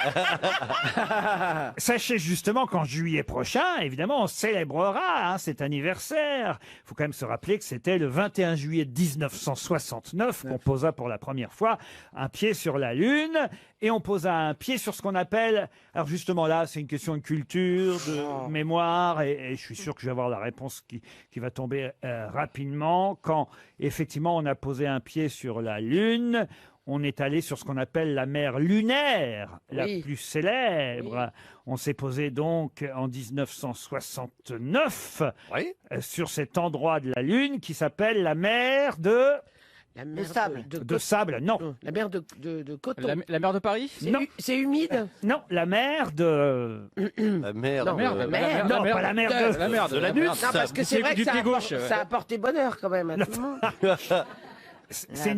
Sachez justement qu'en juillet prochain, évidemment, on célébrera cet anniversaire. Il faut quand même se rappeler que c'était le 21 juillet 1969 qu'on posa pour la première fois un pied sur la Lune. Et on posa un pied sur ce qu'on appelle... Alors justement là, c'est une question de culture, de mémoire, et je suis sûr que je vais avoir la réponse qui va tomber rapidement. Quand effectivement on a posé un pied sur la Lune, on est allé sur ce qu'on appelle la mer lunaire, la plus célèbre. On s'est posé donc en 1969 sur cet endroit de la Lune qui s'appelle la mer de... La mer de sable. De sable, non. La mer de coton. La mer de Paris? Non. C'est humide? Non, la mer de... La mer Non, pas la mer de... La mer de l'anus. Non, parce que c'est vrai que ça a apporté bonheur quand même à tout le monde. C'est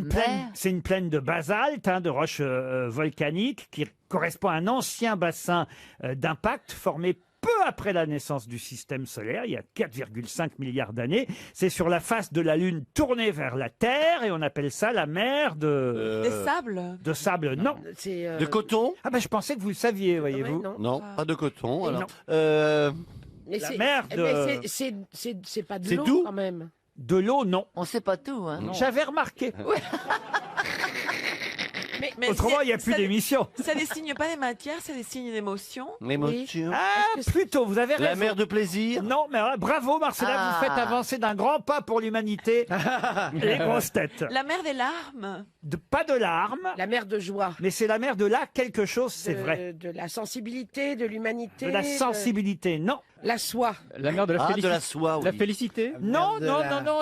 une plaine de basalte, de roches volcaniques, qui correspond à un ancien bassin d'impact formé peu après la naissance du système solaire, il y a 4,5 milliards d'années. C'est sur la face de la Lune tournée vers la Terre et on appelle ça la mer de... Des sables? De sable, non. De coton? Ah ben je pensais que vous le saviez, voyez-vous. Non, pas de coton. Alors. Mais la mer de... c'est pas de C'est l'eau doux quand même. De l'eau, non. On sait pas tout, hein. J'avais remarqué. Mais autrement, il n'y a plus d'émission. Ça désigne pas des matières, ça désigne d'émotions. L'émotion. Ah, plutôt, vous avez raison. La mer de plaisir. Non, mais bravo Marcella, vous faites avancer d'un grand pas pour l'humanité les grosses têtes. La mer des larmes. Pas de larmes. La mer de joie. Mais c'est la mer de là quelque chose, c'est vrai. De la sensibilité, de l'humanité. De la sensibilité, non. La soie. La mer de la félicité. de la soie, oui. La félicité. Non.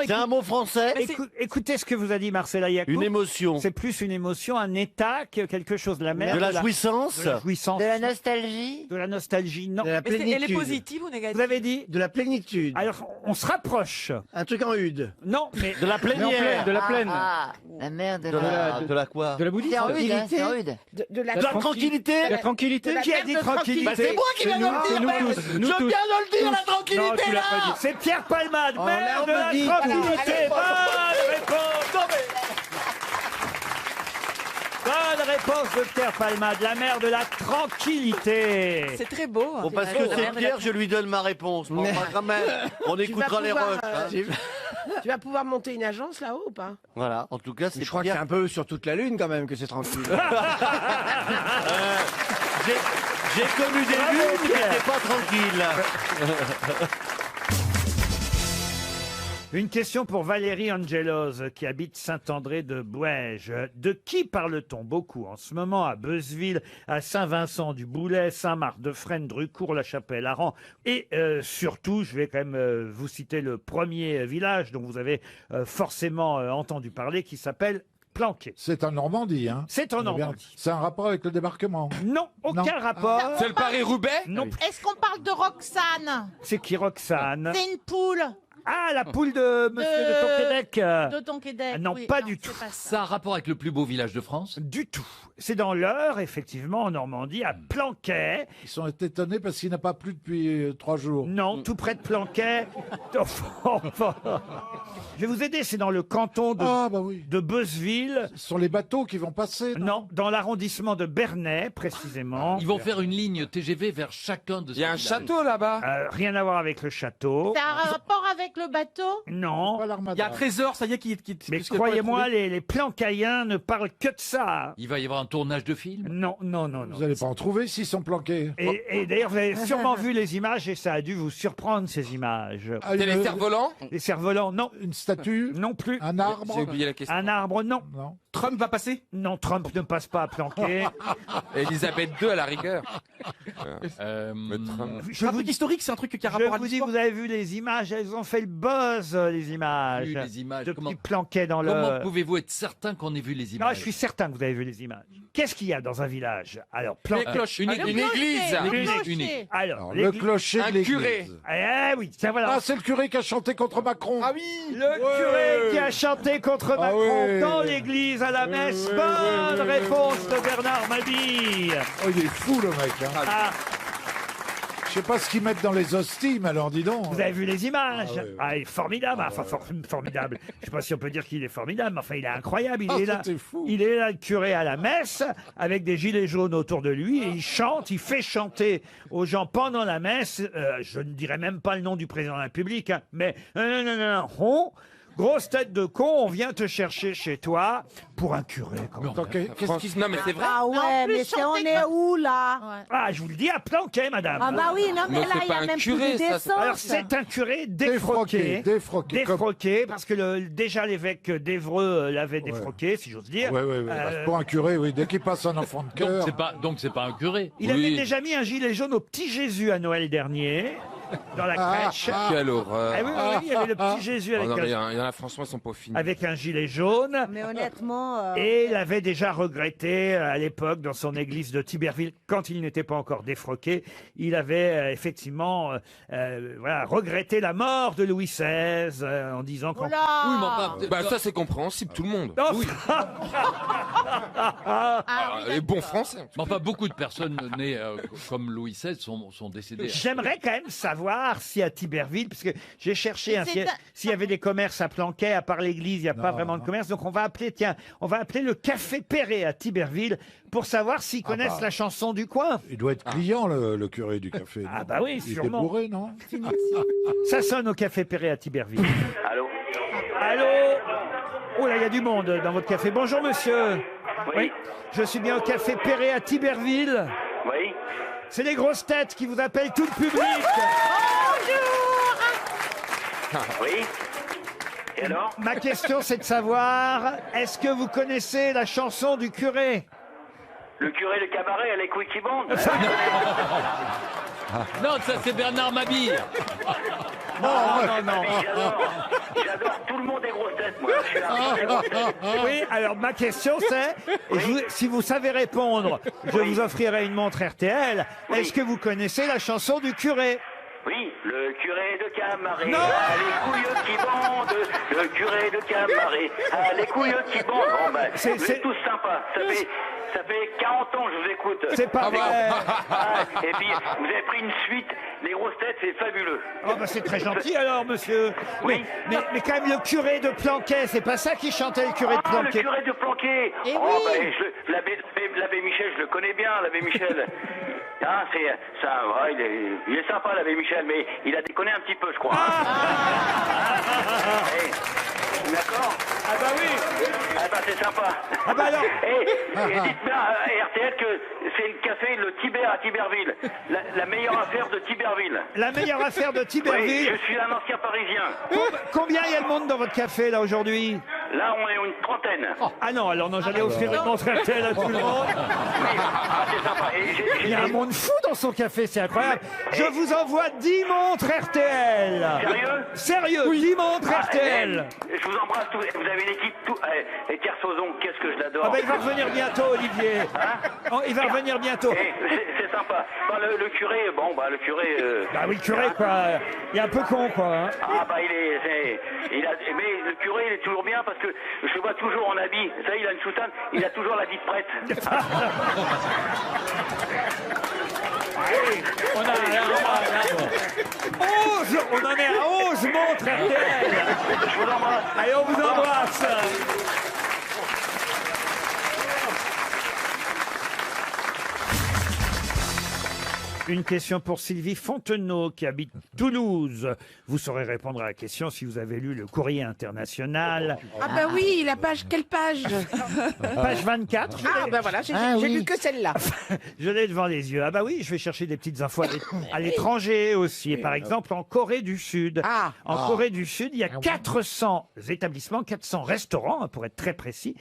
C'est un mot français. Écoutez ce que vous a dit Marcella Yacoub. Une émotion. C'est plus une émotion, un état que quelque chose. La mer de la jouissance. De la jouissance. De la nostalgie. De la nostalgie, non. Mais elle est positive ou négative? Vous avez dit? De la plénitude. Alors, on se rapproche. Un truc en hude. Non, mais... De la plénière. De la plaine. La mer de De la quoi? De la bouddhiste. C'est rude. De la tranquillité. La tranquillité. Qui a dit tranquillité? C'est moi qui viens de le dire. Nous tous. de le dire, la Non, tranquillité tu l'as là. pas dit. C'est Pierre Palmade, Oh, maire de on la me dit tout. tranquillité. Allez, Bonne réponse. Bonne réponse de Pierre Palmade, la mère de la tranquillité. C'est très beau. Bon, parce que c'est Pierre, je lui donne ma réponse. Bon, enfin, quand même, on écoutera les refs. hein. Tu vas pouvoir monter une agence là-haut ou pas? Voilà, en tout cas, c'est Je crois que Pierre. c'est un peu sur toute la lune quand même que c'est tranquille. J'ai connu des Bravo, lunes qui Pierre. n'étaient pas tranquilles. Une question pour Valérie Angelos, qui habite Saint-André de Bouèges. De qui parle-t-on beaucoup en ce moment à Beuzeville, à Saint-Vincent-du-Boulet, Saint-Marc-de-Fresnes, Drucourt, La Chapelle, Aran et surtout, je vais quand même vous citer le premier village dont vous avez forcément entendu parler, qui s'appelle Planquet. C'est en Normandie, hein. C'est en Eh bien, Normandie. C'est un rapport avec le débarquement. Non, aucun Non. rapport. C'est le Paris-Roubaix Non. Est-ce qu'on parle de Roxane? C'est qui Roxane? C'est une poule. Ah, la poule de Monsieur de Tonquédec. De Tonquédec. Ah, non, oui. pas du tout. c'est pas ça. Ça a un rapport avec le plus beau village de France? Du tout. C'est dans l'Eure, effectivement, en Normandie, à Planquet. Ils sont étonnés parce qu'il n'a pas plu depuis 3 jours. Non, tout près de Planquet. Enfin, je vais vous aider, c'est dans le canton de, Ah, bah oui. de Beuzeville. Ce sont les bateaux qui vont passer. Non, dans l'arrondissement de Bernay, précisément. Ils vont faire une ligne TGV vers chacun de ces Il y a un villages. château là-bas. Rien à voir avec le château. Ça a un rapport avec le bateau? Non. Pas Il y a l'armada. un trésor, ça y est, qui. Mais croyez-moi, les Plancaïens ne parlent que de ça. Il va y avoir un tournage de film? Non, non, non, non. Vous n'allez pas en trouver s'ils sont planqués. Et d'ailleurs, vous avez sûrement vu les images et ça a dû vous surprendre, ces images. Ah, C'est les une- cerfs-volants. Les cerfs-volants, non. Une statue, Non plus. un arbre. J'ai oublié la question. Un arbre, non. Non. Trump va passer? Non, Trump ne passe pas à Planquet. Elisabeth II à la rigueur. Euh, Trump. Je un vous truc historique, c'est un truc qui a Je rapport à vous dis, l'histoire. vous avez vu les images, elles ont fait le buzz, les images. Vu les images. Depuis Comment- Planquet dans Comment le... pouvez-vous être certain qu'on ait vu les Non, images? je suis certain que vous avez vu les images. Qu'est-ce qu'il y a dans un village? Alors, Planquet... Une Le église. église. clocher. Alors, Alors, l'église- le clocher Un de l'église. curé. Eh oui, tiens voilà. Ah, c'est le curé qui a chanté contre Macron. Ah oui. Le curé qui a chanté contre Ah Macron ouais. dans l'église à la messe. ouais, Bonne ouais, réponse de Bernard Mabille. Oh, il est fou, le mec. Hein. Ah, Je sais pas ce qu'ils mettent dans les hosties, mais alors dis donc. vous avez vu les images? Ah ouais. Ah, il est formidable. Enfin, formidable. Je sais pas si on peut dire qu'il est formidable, mais enfin, il est incroyable. Il Ah, est là. c'était fou. Il est là, le curé à la messe, avec des gilets jaunes autour de lui, et il chante, il fait chanter aux gens pendant la messe. Je ne dirais même pas le nom du président de la République, hein, mais grosse tête de con, on vient te chercher chez toi pour un curé. quand même. Attends, qu'est-ce qui se... Non mais c'est vrai. Ah En ouais, plus, mais on chanter est où là? Ah, je vous le dis, à Planquet, madame. Ah bah oui, non mais, Mais là c'est il y pas a un même curé, plus de ça, décence. Alors, c'est un curé défroqué. Défroqué. Parce que déjà l'évêque d'Évreux l'avait défroqué, si j'ose dire. Ouais, ouais, ouais. Pour un curé, oui. Dès qu'il passe un enfant de cœur. Donc c'est pas un curé. Il avait déjà mis un gilet jaune au petit Jésus à Noël dernier, dans la crèche. Quelle horreur. Ah oui, oui, oui, il y avait le petit Jésus Oh non, mais il y avec, en a franchement, ils sont pas finis. avec un gilet jaune. Mais honnêtement... Et il avait déjà regretté à l'époque dans son église de Tiberville, quand il n'était pas encore défroqué, il avait effectivement voilà, regretté la mort de Louis XVI en disant qu'en... Oula. Oui, mais enfin, Bah ça c'est compréhensible, tout le monde. Oh, Les bons Français. Mais enfin, beaucoup de personnes nées comme Louis XVI sont décédées. J'aimerais quand même savoir si à Tiberville, parce que j'ai cherché hein, C'est s'il y avait des commerces à Planquet, à part l'église, il n'y a pas Non, vraiment de non. commerce. Donc on va appeler le Café Perret à Tiberville pour savoir s'ils connaissent la chanson du coin. Il doit être client, le curé du café. Ah non bah oui, Il était sûrement. bourré, non? Ça sonne au Café Perret à Tiberville. Allô? Allô? Oh là, il y a du monde dans votre café. Bonjour monsieur. Oui. Je suis bien au Café Perret à Tiberville. Oui. C'est les grosses têtes qui vous appellent tout le public. Oui. Et alors? Ma question, c'est de savoir, est-ce que vous connaissez la chanson du curé? Le curé de cabaret à les couilles qui bandent. Non, ça c'est Bernard Mabille. Non, non, non. J'adore tout le monde des grosses têtes, moi. Je suis un des grosses têtes. Oui, alors ma question c'est, et si vous savez répondre, je vous offrirai une montre RTL. Est-ce que vous connaissez la chanson du curé? Oui, le curé de Camaret, Non. ah, les couilles qui bandent, le curé de Camaret, ah, les couilles qui bandent. Bon, ben, C'est- vous c'est- êtes tous sympas. Ça fait 40 ans que je vous écoute. C'est pas vrai. Ah, et puis, vous avez pris une suite les grosses têtes, c'est fabuleux. Oh bah c'est très gentil alors, monsieur. Oui. Mais quand même le curé de Planquet, c'est pas ça qui chantait, le curé de Ah, Planquet. le curé de Planquet. Eh oh, oui. bah, l'abbé Michel, je le connais bien, l'abbé Michel. Ah, c'est ça, ouais, il est sympa, l'abbé Michel, mais il a déconné un petit peu, je crois. D'accord. Ah bah oui. Ah bah c'est sympa. Ah bah alors. Et dites bien à RTL que c'est le café Le Tibère à Tiberville. La meilleure affaire de Tiberville. La meilleure affaire de Tiberville. Oui, je suis un ancien Parisien. Combien il y a de monde dans votre café là aujourd'hui? Là, on est une trentaine. Ah non, alors non, j'allais offrir une montre RTL à tout le monde. Ah, c'est sympa. Et Il y a un monde fou dans son café, c'est incroyable. Je vous envoie 10 montres RTL. Sérieux? Sérieux, 10 montres RTL. Je vous embrasse tous. Vous avez une équipe tout. Et Kersozon, qu'est-ce que je l'adore. Ah ben il va revenir bientôt, Olivier. Oh, il va revenir bientôt. C'est sympa. Bah, le curé, bon, bah le curé. Bah oui, le curé, quoi. Il est un peu con, quoi. Hein. Ah bah mais le curé, il est toujours bien parce que je le vois toujours en habit. Vous savez, il a une soutane, il a toujours la bite prête. On en est à 11 montres RTL. Je vous embrasse. Allez, on vous embrasse. Une question pour Sylvie Fontenot qui habite Toulouse. Vous saurez répondre à la question si vous avez lu le Courrier International. Ah bah oui, la page, quelle page? Page 24. Ah bah voilà, j'ai lu que celle-là. Je l'ai devant les yeux. Ah bah oui, je vais chercher des petites infos à l'étranger aussi. Et par exemple, en Corée du Sud. En Corée du Sud, il y a 400 établissements, 400 restaurants, pour être très précis,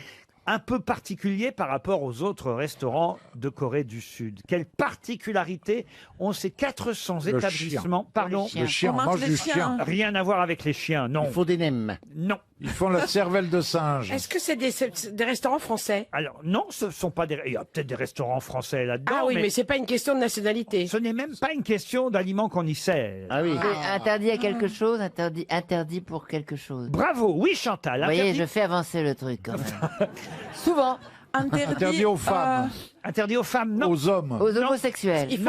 un peu particulier par rapport aux autres restaurants de Corée du Sud. Quelle particularité ont ces 400 établissements? Pardon. Le chien, on mange du chien. Rien à voir avec les chiens, non. Il faut des nems. Non. Ils font la cervelle de singe. Est-ce que c'est des restaurants français? Alors non, ce sont pas des. Il y a peut-être des restaurants français là-dedans. Ah oui, mais c'est pas une question de nationalité. Ce n'est même pas une question d'aliments qu'on y sert. Ah oui. Interdit à quelque chose, interdit pour quelque chose. Bravo, oui Chantal. Vous voyez, interdit- je fais avancer le truc quand même. Souvent. Interdit aux femmes. Interdit aux femmes, non. Aux hommes. Aux homosexuels. Il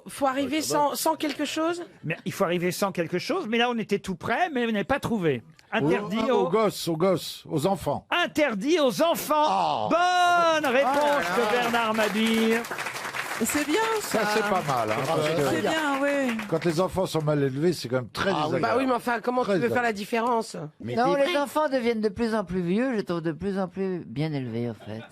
faut arriver sans quelque chose? Mais il faut arriver sans quelque chose. Mais là, on était tout près, mais on n'est pas trouvé. Interdit Aux gosses, aux enfants. Interdit aux enfants. Bonne réponse de Bernard Mabille. C'est bien ça. Ça, c'est pas mal. Hein, parce que C'est bien, oui. quand les enfants sont mal élevés, c'est quand même très désagréable. Bah oui, mais enfin, comment tu veux faire la différence? Non, les enfants deviennent de plus en plus vieux, je trouve de plus en plus bien élevés en fait.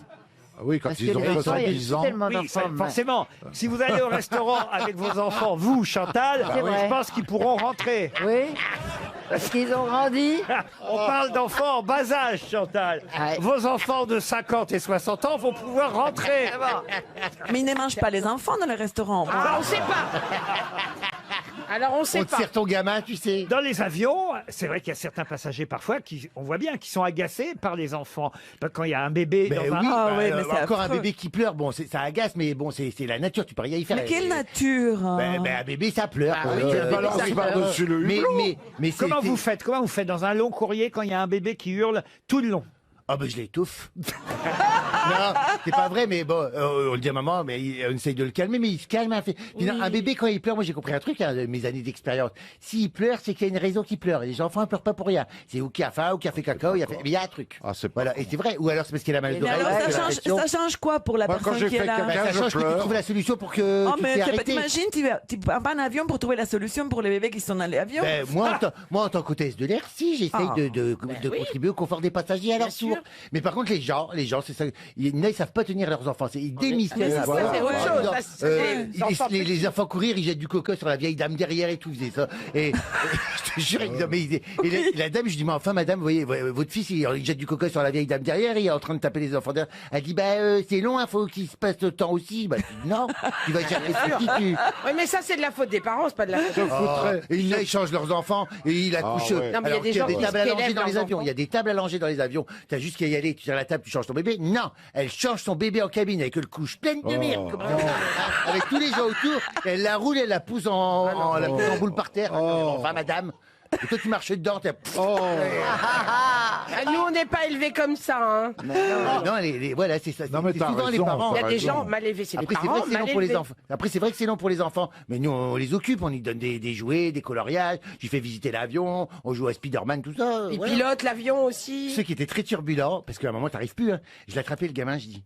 Ah oui, quand Parce ils que ont les enfants, il y a 70 ans. tellement Oui, d'enfants. forcément. Si vous allez au restaurant avec vos enfants, vous, Chantal, C'est vrai. je pense qu'ils pourront rentrer. Oui. Parce qu'ils ont grandi. On parle d'enfants en bas âge, Chantal. Vos enfants de 50 et 60 ans vont pouvoir rentrer. Mais ils ne mangent pas les enfants dans les restaurants. Ah, on sait pas. Alors on sait pas. tire ton gamin, tu sais. Dans les avions, c'est vrai qu'il y a certains passagers parfois qui, on voit bien, qui sont agacés par les enfants. Quand il y a un bébé Ben dans un... oui, Ah encore un bébé qui pleure, bon, ça agace, mais bon, c'est la nature, tu peux rien y faire. Mais quelle nature Ben, un bébé, ça pleure. Ah oui, elle balance par-dessus le hublot. Mais Comment vous faites? Comment vous faites dans un long courrier quand il y a un bébé qui hurle tout le long? Ah ben je l'étouffe. Non, c'est pas vrai, mais bon, on le dit à maman, mais on essaye de le calmer, mais il se calme. Un bébé, quand il pleure, moi j'ai compris un truc, hein, de mes années d'expérience. S'il pleure, c'est qu'il y a une raison qu'il pleure. Et les enfants ne pleurent pas pour rien. C'est ou qu'il a faim, ou qu'il a fait caca, mais il y a un truc. Voilà, et c'est vrai. Ou alors c'est parce qu'il a mal Mais d'oreille. alors ça change quoi pour la personne qui est là? Ça change que tu trouves la solution pour que Oh, tu mais t'es arrêté. t'imagines, tu prends pas un avion pour trouver la solution pour les bébés qui sont dans l'avion? Ben, moi, en tant qu'hôtesse de l'air, si, j'essaye de contribuer au confort des passagers à leur tour. Mais par contre, les gens, c'est ça. Il y en a, ils savent pas tenir leurs enfants. Ils démystifient. Mais ça, c'est autre chose. Ça, c'est des enfants Les enfants courir, ils jettent du coca sur la vieille dame derrière et tout, ils faisaient ça. Et je te jure, la dame, je dis, mais enfin, madame, vous voyez, votre fils, il jette du coca sur la vieille dame derrière, il est en train de taper les enfants derrière. Elle dit, c'est long, il faut qu'il se passe le temps aussi. Bah, je dis, non, tu vas chercher ce qui Oui, mais ça, c'est de la faute des parents, c'est pas de la faute. Et il y en a, ils changent leurs enfants et ils accouchent. ouais. Non, mais il y a des gens des qui tables à langer élèvent dans les leurs avions. enfants. Il y a des tables à langer dans les avions. T'as juste qu'à y aller, tu tires la table, tu changes ton bébé. Non, elle change son bébé en cabine avec le couche pleine de mire, comme avec tous les gens autour. Elle la roule, elle la pousse en boule par terre. Enfin, madame. Et toi, tu marches dedans, t'es... Ah, nous, on n'est pas élevés comme ça. Hein. Non, voilà, c'est ça. Non, mais C'est t'as souvent les raison, parents. Il y a des raison. gens mal élevés, c'est les Après, c'est parents vrai que c'est mal long pour les élevés. enfants. Après, c'est vrai que c'est long pour les enfants. Mais nous, on les occupe, on lui donne des jouets, des coloriages. J'ai fait visiter l'avion, on joue à Spider-Man, tout ça. Ils voilà. pilotent l'avion aussi. Ceux qui étaient très turbulents, parce qu'à un moment, t'arrives plus. Hein. Je l'ai attrapé, le gamin, je dis.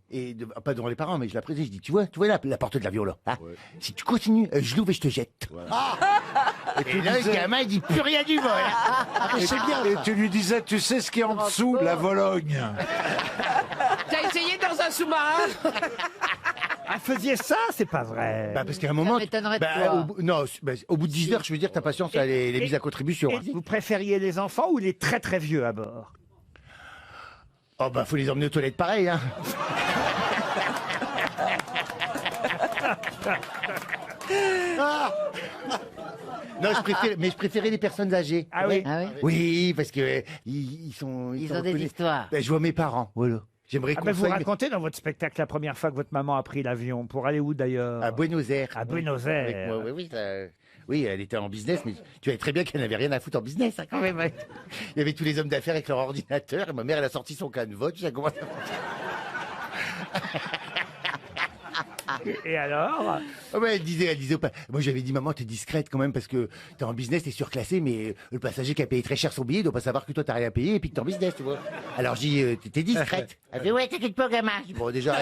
Pas devant les parents, mais je l'ai apprécié. Je dis, tu vois la porte de l'avion là. Hein, si tu continues, je l'ouvre et je te jette. Et là, le gamin, il dit plus rien du vol. C'est bien. Et tu lui disais, tu sais ce qu'il y a en dessous, la Vologne. T'as essayé dans un sous-marin? Ah, faisiez ça, c'est pas vrai. Bah, parce qu'à un moment. m'étonnerait de toi. Au bout de 10 heures, je veux dire, ta patience, elle est mise à contribution. Et Hein. vous préfériez les enfants ou les très très vieux à bord? Oh, bah, faut les emmener aux toilettes pareil, hein. Non, je préférais les personnes âgées. Ah oui. Ah oui. Oui, parce que ils sont. Ils sont ont des reconnus. histoires. Ben, je vois mes parents, voilà. J'aimerais Ah qu'on ben vous soit racontez dans votre spectacle la première fois que votre maman a pris l'avion. Pour aller où d'ailleurs? à Buenos Aires. À Buenos Aires. Avec moi, oui, oui, elle était en business, mais tu savais très bien qu'elle n'avait rien à foutre en business, hein, quand même. Ouais. Il y avait tous les hommes d'affaires avec leur ordinateur, et ma mère, elle a sorti son canevas, tu sais comment ça Et alors? Ah ouais, elle disait, moi j'avais dit, maman, t'es discrète quand même parce que t'es en business, t'es surclassé, mais le passager qui a payé très cher son billet doit pas savoir que toi t'as rien payé et puis que t'es en business, tu vois. Alors j'ai dit, t'es discrète. Elle fait, ouais, t'inquiète pas, gamin. Je dis, bon, déjà,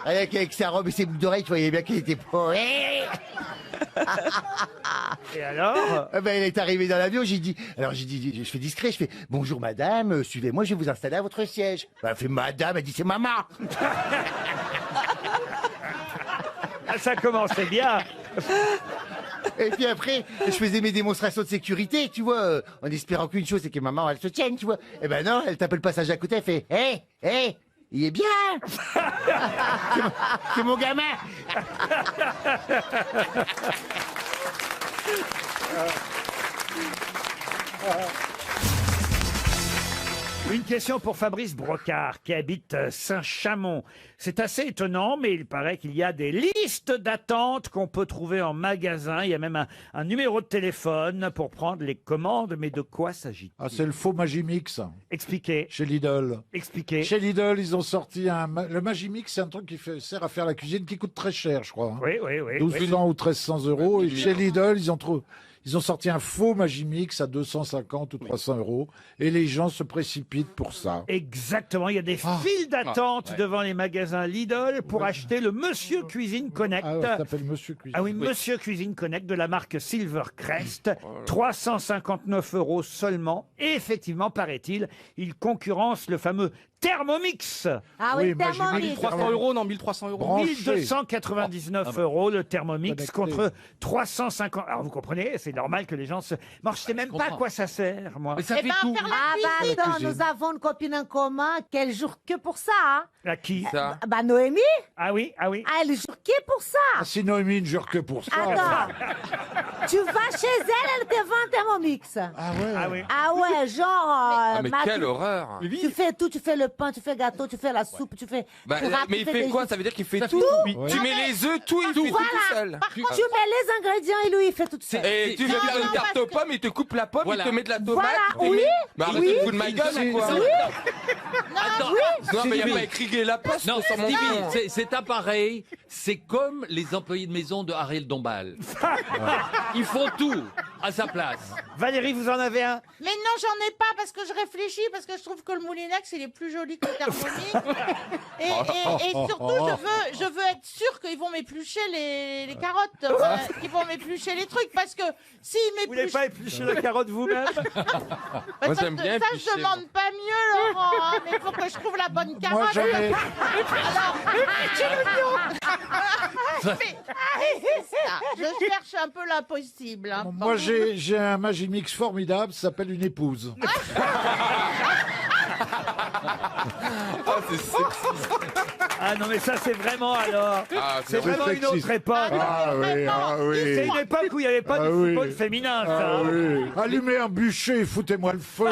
avec sa robe et ses boucles d'oreilles, tu voyais bien qu'elle était pas. Et alors? Ah ben, elle est arrivée dans l'avion, j'ai dit, je fais discret, je fais, bonjour madame, suivez-moi, je vais vous installer à votre siège. Ben, elle fait, madame, elle dit, c'est maman. Ah, ça commençait bien. Et puis après, je faisais mes démonstrations de sécurité, tu vois, en espérant qu'une chose, c'est que maman, elle se tienne, tu vois. Eh ben non, elle tape le passage à côté, elle fait, hé, il est bien. C'est mon gamin. Une question pour Fabrice Brocard, qui habite Saint-Chamond. C'est assez étonnant, mais il paraît qu'il y a des listes d'attente qu'on peut trouver en magasin. Il y a même un numéro de téléphone pour prendre les commandes. Mais de quoi s'agit-il? Ah, c'est le faux Magimix. Expliquez. Chez Lidl. Expliquez. Chez Lidl, ils ont sorti le Magimix, c'est un truc qui sert à faire la cuisine, qui coûte très cher, je crois. Hein. Oui. 1200 ou 1300 euros. Et chez Lidl, ils ont sorti un faux Magimix à 250 ou 300 euros. Et les gens se précipitent pour ça. Exactement. Il y a des files d'attente devant les magasins Lidl pour acheter le Monsieur Cuisine Connect. Ah, ça s'appelle Monsieur Cuisine. Ah oui, Monsieur Cuisine Connect de la marque Silvercrest. 359 euros seulement. Et effectivement, paraît-il, il concurrence le fameux Thermomix. Ah oui, Thermomix. 1300 euros, non, 1300 euros. 1299 euros le Thermomix Connecté. contre 350. Alors vous comprenez, c'est normal que les gens se. Moi, je sais même pas à quoi ça sert, moi. Mais ça Eh fait ben, tout. faire la cuisine. Attends, nous avons une copine en commun qu'elle joue que pour ça. Hein. À qui? Ça. Bah, Noémie, Ah oui. elle joue que pour ça. Ah, si Noémie ne jure que pour ça. Attends, tu vas chez elle te vend un Thermomix. Ah ouais. Ah oui. Ah ouais, genre. Ah, mais Matt, quelle horreur. Tu fais tout, tu fais le pain, tu fais le gâteau, tu fais la soupe, tu fais. Bah, tu râpes, mais tu il fais fait des quoi? jus. Ça veut dire qu'il fait Ça tout. fait tout. Tu Ouais. mets les œufs, tout, il fait tout Voilà. seul. Tu mets les ingrédients et lui, il fait tout seul. Et tu veux Non, faire non, une tarte parce aux pommes, il te coupe la pomme, Voilà. il te met de la tomate. Voilà, il oui, Mais arrête oui. de te foutre de ma gueule ou quoi? Attends, Non, mais il n'y a Stevie. pas écrit la poste Non, sur mon Stevie, front. cet appareil, c'est comme les employés de maison de Ariel Dombal. Ils font tout à sa place. Valérie, vous en avez un? Mais non, j'en ai pas parce que je réfléchis, parce que je trouve que le Moulinex, il est plus joli que le Thermomix. Et surtout, je veux être sûre qu'ils vont m'éplucher les carottes, qu'ils vont m'éplucher les trucs, parce que s'ils Vous n'avez m'épluchent... pas épluché la carotte vous-même? Moi, j'aime bien Ça, éplucher, je demande pas mieux, Laurent, hein, mais il faut que je trouve la bonne carotte. Moi, j'en ai. Alors, je cherche un peu l'impossible. Hein, Moi, j'ai un Magimix formidable, ça s'appelle une épouse. Ah, c'est sexy. Ah non, mais ça, c'est vraiment alors. Ah, C'est vrai. vraiment une sexiste. autre époque. Ah oui, ah oui. C'est une époque où il n'y avait pas de Ah oui. football féminin, ça. Ah oui. Allumez un bûcher et foutez-moi le feu.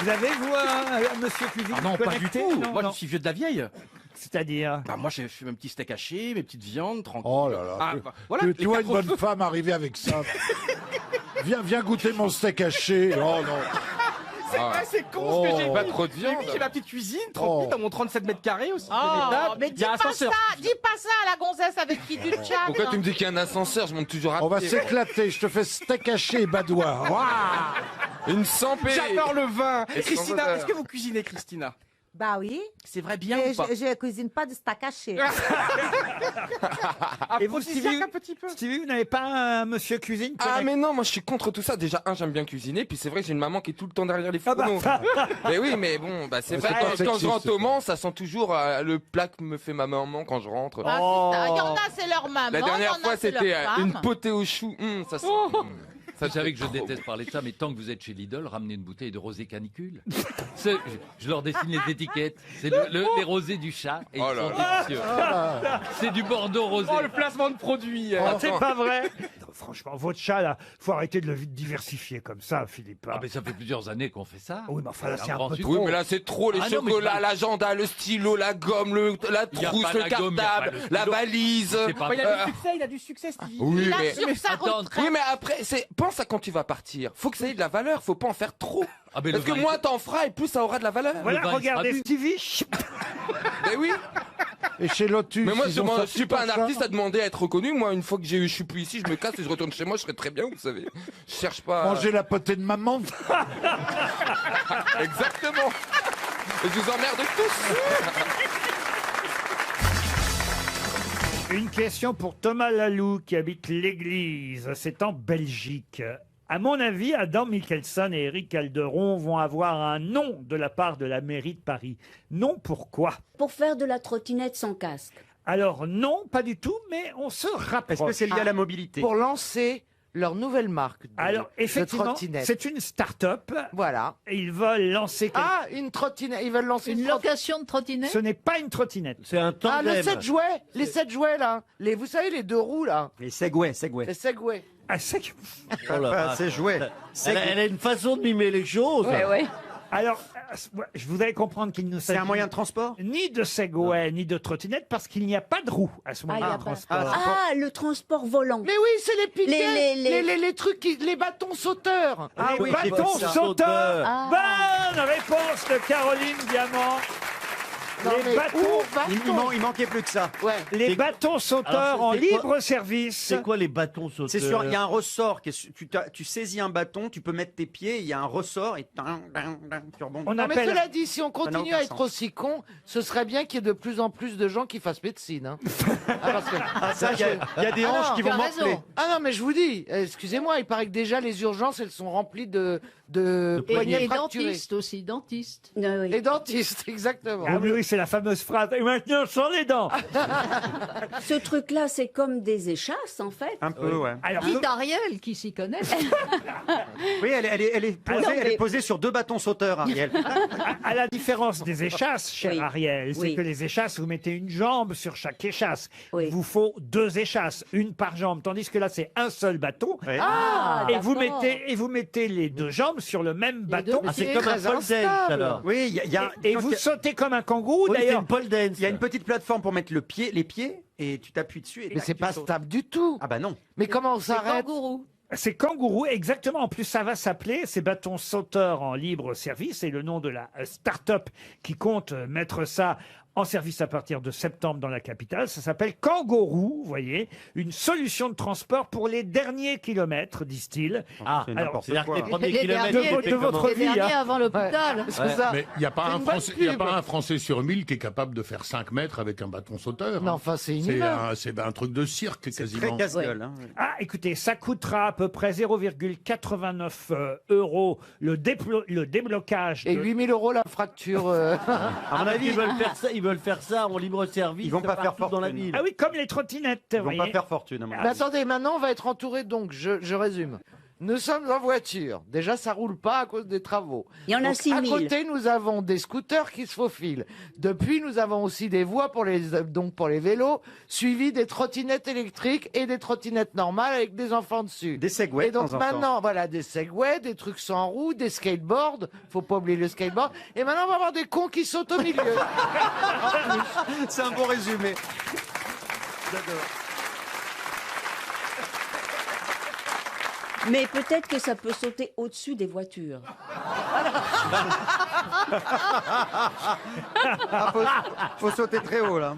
Vous avez, vous, un Monsieur Cuisine Ah non, pas connecté? du tout. Non, Moi, non. je suis vieux de la vieille. C'est-à-dire Bah moi j'ai fait mes petits steaks hachés, mes petites viandes, tranquille. Oh là là. Ah, tu- bah, voilà, tu vois les une quatre bonne femme arriver avec ça. Viens goûter mon steak haché. Oh non. C'est vrai, c'est con ce que j'ai Pas dit. trop de viande. J'ai ma petite cuisine, tranquille, dans mon 37 mètres carrés aussi. Mais dis pas ça, dis pas ça à la gonzesse avec qui tu te chattes. Pourquoi tu me dis qu'il y a un ascenseur? Je monte toujours à On va pied. s'éclater. Je te fais steak haché et badois. Waouh. Une sampée. J'adore le vin. Et Christina, sans est-ce que vous cuisinez, Christina? Bah oui. C'est vrai bien Mais ou pas je cuisine pas de steak haché. Et vous, Stevie, un petit peu. Stevie, vous n'avez pas un monsieur cuisine Ah mais non, moi je suis contre tout ça. Déjà, j'aime bien cuisiner, puis c'est vrai que j'ai une maman qui est tout le temps derrière les Ah bah. fourneaux. Mais oui, mais bon, bah c'est Mais vrai, c'est pas quand je sexiste, rentre au ça. Mans, ça sent toujours le plat que me fait ma maman quand je rentre. Ah, il y en a, c'est leur maman. La il y dernière en a, fois, c'est leur c'était femme. une potée au chou. Ça sent... Vous savez que je déteste parler de ça, mais tant que vous êtes chez Lidl, ramenez une bouteille de rosé canicule. Je leur dessine les étiquettes. C'est les rosés du chat et Oh ils là sont là. délicieux. C'est du Bordeaux rosé. Oh, le placement de produit. Ah, c'est pas vrai. Non, franchement, votre chat, là, faut arrêter de le diversifier comme ça, Philippe. Ah, mais ça fait plusieurs années qu'on fait ça. Oui, mais enfin, là, c'est un grand peu succès. Oui, mais là, c'est trop. Les Ah non, mais chocolats, je parle- l'agenda, le stylo, la gomme, la Il y a trousse, pas le la gomme, il y a pas cartable, le stylo. la valise. C'est pas Il vrai. a du succès, Stevie. Oui, Il mais... assure sa attends. retraite. Oui, mais après, pense à quand tu vas partir. Faut que ça ait de la valeur, faut pas en faire trop. Ah, mais Parce le que vin, moins t'en feras et plus ça aura de la valeur. Voilà, vin, il regardez sera Stevie. Mais oui. Et chez Lotus. Mais moi, ils ont je sorti suis pas un ça. artiste à demander à être reconnu. Moi, une fois que je suis plus ici, je me casse et je retourne chez moi, je serai très bien, vous savez. Je cherche pas. Manger la potée de maman. Exactement. Et je vous emmerde tous. Une question pour Thomas Lalou qui habite l'Église. C'est en Belgique. À mon avis, Adam Michelson et Eric Calderon vont avoir un nom de la part de la mairie de Paris. Non, pourquoi? Pour faire de la trottinette sans casque. Alors non, pas du tout, mais on se rapproche. Est-ce que c'est lié à la mobilité? Pour lancer leur nouvelle marque de, Alors effectivement, trottinette. c'est une start-up. Voilà. Et ils veulent lancer... Ah, une trottinette. Ils veulent lancer Une location de trottinette. Ce n'est pas une trottinette. C'est un Ah, tandem. le 7 jouets. Les 7 jouets, là. Vous savez, les 2 roues, là. Les Segway. Les Segway. Ah, c'est... C'est joué. Elle a une façon de mimer les choses. Alors, je voudrais comprendre qu'il ne C'est s'agit un moyen de transport? ni de Segway, ni de trottinette, parce qu'il n'y a pas de roue à ce Ah, il y moment-là. a pas- Ah, le transport volant. Mais oui, c'est les piquets. Les- Les trucs, les bâtons sauteurs. Ah oui, j'ai Bâton fait ça. sauteur. Ah. Bonne réponse de Caroline Diamant. Non, Les mais bâtons, Il manquait plus que ça. Ouais. les bâtons sauteurs Alors, en c'est quoi- libre service. C'est quoi les bâtons sauteurs? C'est sûr, il y a un ressort. Tu saisis un bâton, tu peux mettre tes pieds, il y a un ressort et tu rebondis. On Non, mais appelle... cela dit, si on n'a continue aucun à être sens. aussi con, ce serait bien qu'il y ait de plus en plus de gens qui fassent médecine. Hein. Parce que- Ah, ça, il y a des Ah hanches non, qui tu vont as morfler. raison. Ah non, mais je vous dis, excusez-moi, il paraît que déjà les urgences, elles sont remplies de poignets Et fracturés. dentiste aussi, dentiste. Ah oui. Et dentistes, exactement. Ah oui, oui, c'est la fameuse phrase. Et maintenant, sans les dents. Ce truc-là, c'est comme des échasses, en fait. Un peu, ouais. Alors, Dites Ariel qui s'y connaît. Oui, elle est posée, non, elle est mais- posée sur 2 bâtons sauteurs, Ariel. à la différence des échasses, cher Oui. Ariel, c'est Oui. que les échasses, vous mettez une jambe sur chaque échasse. Oui. Il vous faut 2 échasses, une par jambe, tandis que là, c'est un seul bâton. Ouais. Ah, Et vous, d'accord. mettez les 2 jambes sur le même bâton. Ah, c'est C'est comme un très pole dance instable. alors. Oui, il y a, Et quand vous il y a- sautez comme un kangourou, Oui, c'est d'ailleurs. une pole dance. il y a une petite plateforme pour mettre les pieds et tu t'appuies dessus. Et Mais tac, c'est tu pas sautes. stable du tout. Ah bah non. Mais comment on C'est s'arrête? kangourou. C'est kangourou, exactement. En plus, ça va s'appeler ces bâtons sauteurs en libre service. C'est le nom de la start-up qui compte mettre ça en service à partir de septembre dans la capitale. Ça s'appelle Kangourou, vous voyez. Une solution de transport pour les derniers kilomètres, disent-ils. Ah, C'est alors, n'importe c'est-à-dire quoi. que les premiers Les kilomètres, derniers, tu fais de votre comment Les vie, derniers hein. avant l'hôpital. C'est ça. Mais il n'y a pas C'est un une bonne Français, il y a pub. pas un Français sur 1000 qui est capable de faire 5 mètres avec un bâton sauteur. Non, hein. enfin, c'est C'est inhumain. un truc de cirque C'est quasiment. très casse-gueule. hein. Ah, écoutez, ça coûtera à peu près 0,89 € le déblocage. Et de- 8 000 € la fracture. À mon avis, ils veulent faire ça en libre service. Ils vont pas faire partout dans la fortune. ville. Ah oui, comme les trottinettes, ils vous vont pas voyez. faire fortune. à mon Mais avis. attendez, maintenant on va être entouré, donc je résume. Nous sommes en voiture. Déjà, ça roule pas à cause des travaux. Il y en a Donc, 6 000. À côté, nous avons des scooters qui se faufilent. Depuis, nous avons aussi des voies pour les vélos, suivies des trottinettes électriques et des trottinettes normales avec des enfants dessus. Des segways. Et donc de temps en temps. maintenant, voilà, des segways, des trucs sans roues, des skateboards. Faut pas oublier le skateboard. Et maintenant, on va avoir des cons qui sautent au milieu. C'est un bon résumé. Mais peut-être que ça peut sauter au-dessus des voitures. Ah, faut sauter très haut, là.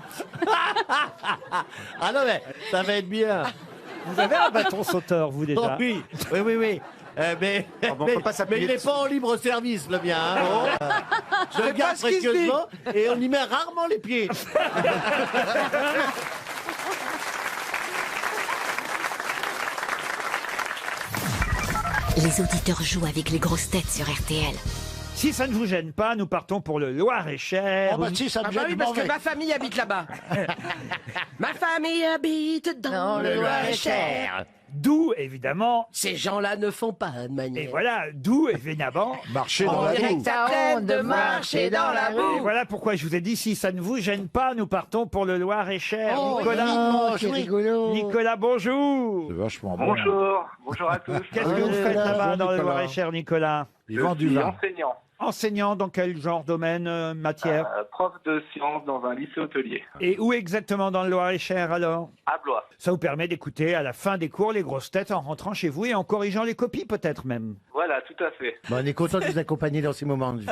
Ah non, mais ça va être bien. Vous avez un bâton sauteur, vous, déjà? Oh, oui, oui, oui, oui. Mais, bon, on peut pas s'appuyer il n'est dessus. pas en libre service, le mien. Hein, bon. Je le garde pas ce qu'il se dit. précieusement et on y met rarement les pieds. Les auditeurs jouent avec les grosses têtes sur RTL. Si ça ne vous gêne pas, nous partons pour le Loir-et-Cher. Oh bah si, ça me Ah bah gêne, oui, je parce m'en que vais. ma famille habite là-bas. Ma famille habite dans le Loir-et-Cher. D'où, évidemment... Ces gens-là ne font pas de manière. Et voilà, d'où, évidemment... Marcher On dans la dirait boue. que ça traîne de marcher dans la Et boue. voilà pourquoi je vous ai dit, si ça ne vous gêne pas, nous partons pour le Loir-et-Cher. Oh, Nicolas, oh, c'est rigolo. Nicolas, bonjour. C'est vachement bon. Bonjour, bonjour à tous. Qu'est-ce que vous faites là-bas dans le Nicolas. Loir-et-Cher, Nicolas? Ils vendent du Je suis vin. enseignant, Enseignant dans quel genre, domaine, matière? prof de sciences dans un lycée hôtelier. Et où exactement dans le Loir-et-Cher, alors? À Blois. Ça vous permet d'écouter à la fin des cours les grosses têtes en rentrant chez vous et en corrigeant les copies, peut-être même. Voilà, tout à fait. Bon, on est content de vous accompagner dans ces moments de vie.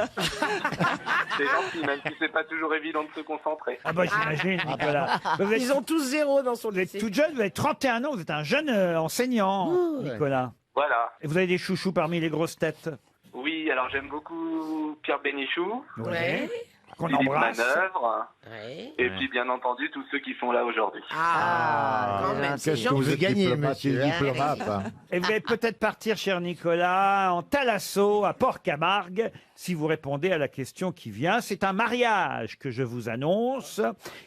C'est gentil, même si c'est pas toujours évident de se concentrer. Ah bah j'imagine, Nicolas. Vous êtes, Ils ont tous 0 dans son vous êtes lycée. toute jeune, vous avez 31 ans, vous êtes un jeune enseignant, Nicolas. Voilà. Et vous avez des chouchous parmi les grosses têtes? Oui, alors j'aime beaucoup Pierre Bénichou, Ouais. Qu'on Philippe embrasse. Manœuvre, Ouais. et puis bien entendu tous ceux qui sont là aujourd'hui. Ah, quand même, c'est Qu'est-ce que vous gentil. êtes gagné, diplomate, monsieur, il est hein. diplomate. Hein. Et vous allez peut-être partir, cher Nicolas, en Thalasso, à Port-Camargue, si vous répondez à la question qui vient. C'est un mariage que je vous annonce.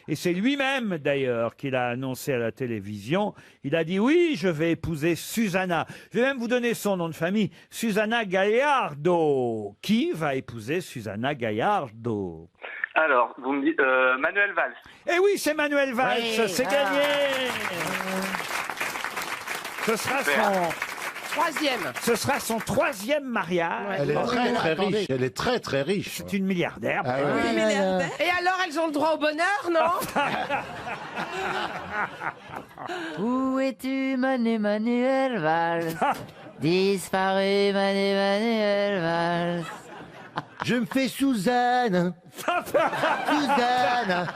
Et c'est lui-même, d'ailleurs, qui l'a annoncé à la télévision. Il a dit, oui, je vais épouser Susanna. Je vais même vous donner son nom de famille. Susanna Gallardo. Qui va épouser Susanna Gallardo? Alors, vous me dites Manuel Valls. Eh oui, c'est Manuel Valls, Oui. c'est Ah. gagné. Ce sera son troisième mariage. Elle est très très riche. Elle est très très riche. C'est une milliardaire. Ah oui. Et alors, elles ont le droit au bonheur, non? Où es-tu, Manuel Valls? Disparu, Manuel Valls. Je me fais Suzanne. Suzanne.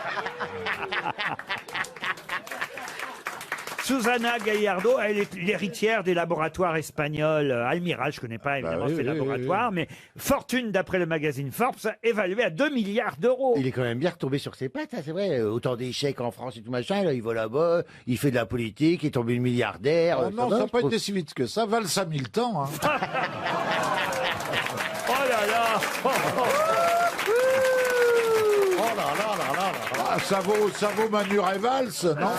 Susanna Gallardo, elle est l'héritière des laboratoires espagnols Almiral. Je connais pas évidemment oui, ces oui, laboratoires, mais fortune d'après le magazine Forbes, évaluée à 2 milliards d'euros. Il est quand même bien retombé sur ses pattes, hein, c'est vrai. Autant d'échecs en France et tout machin. Là, il va là-bas, il fait de la politique, il est tombé milliardaire. Oh non, ça n'a pas été si vite que ça. Valls a mis le temps. Hein. Oh là là. Oh là là là là là. Ah, ça vaut Manuel Valls, non?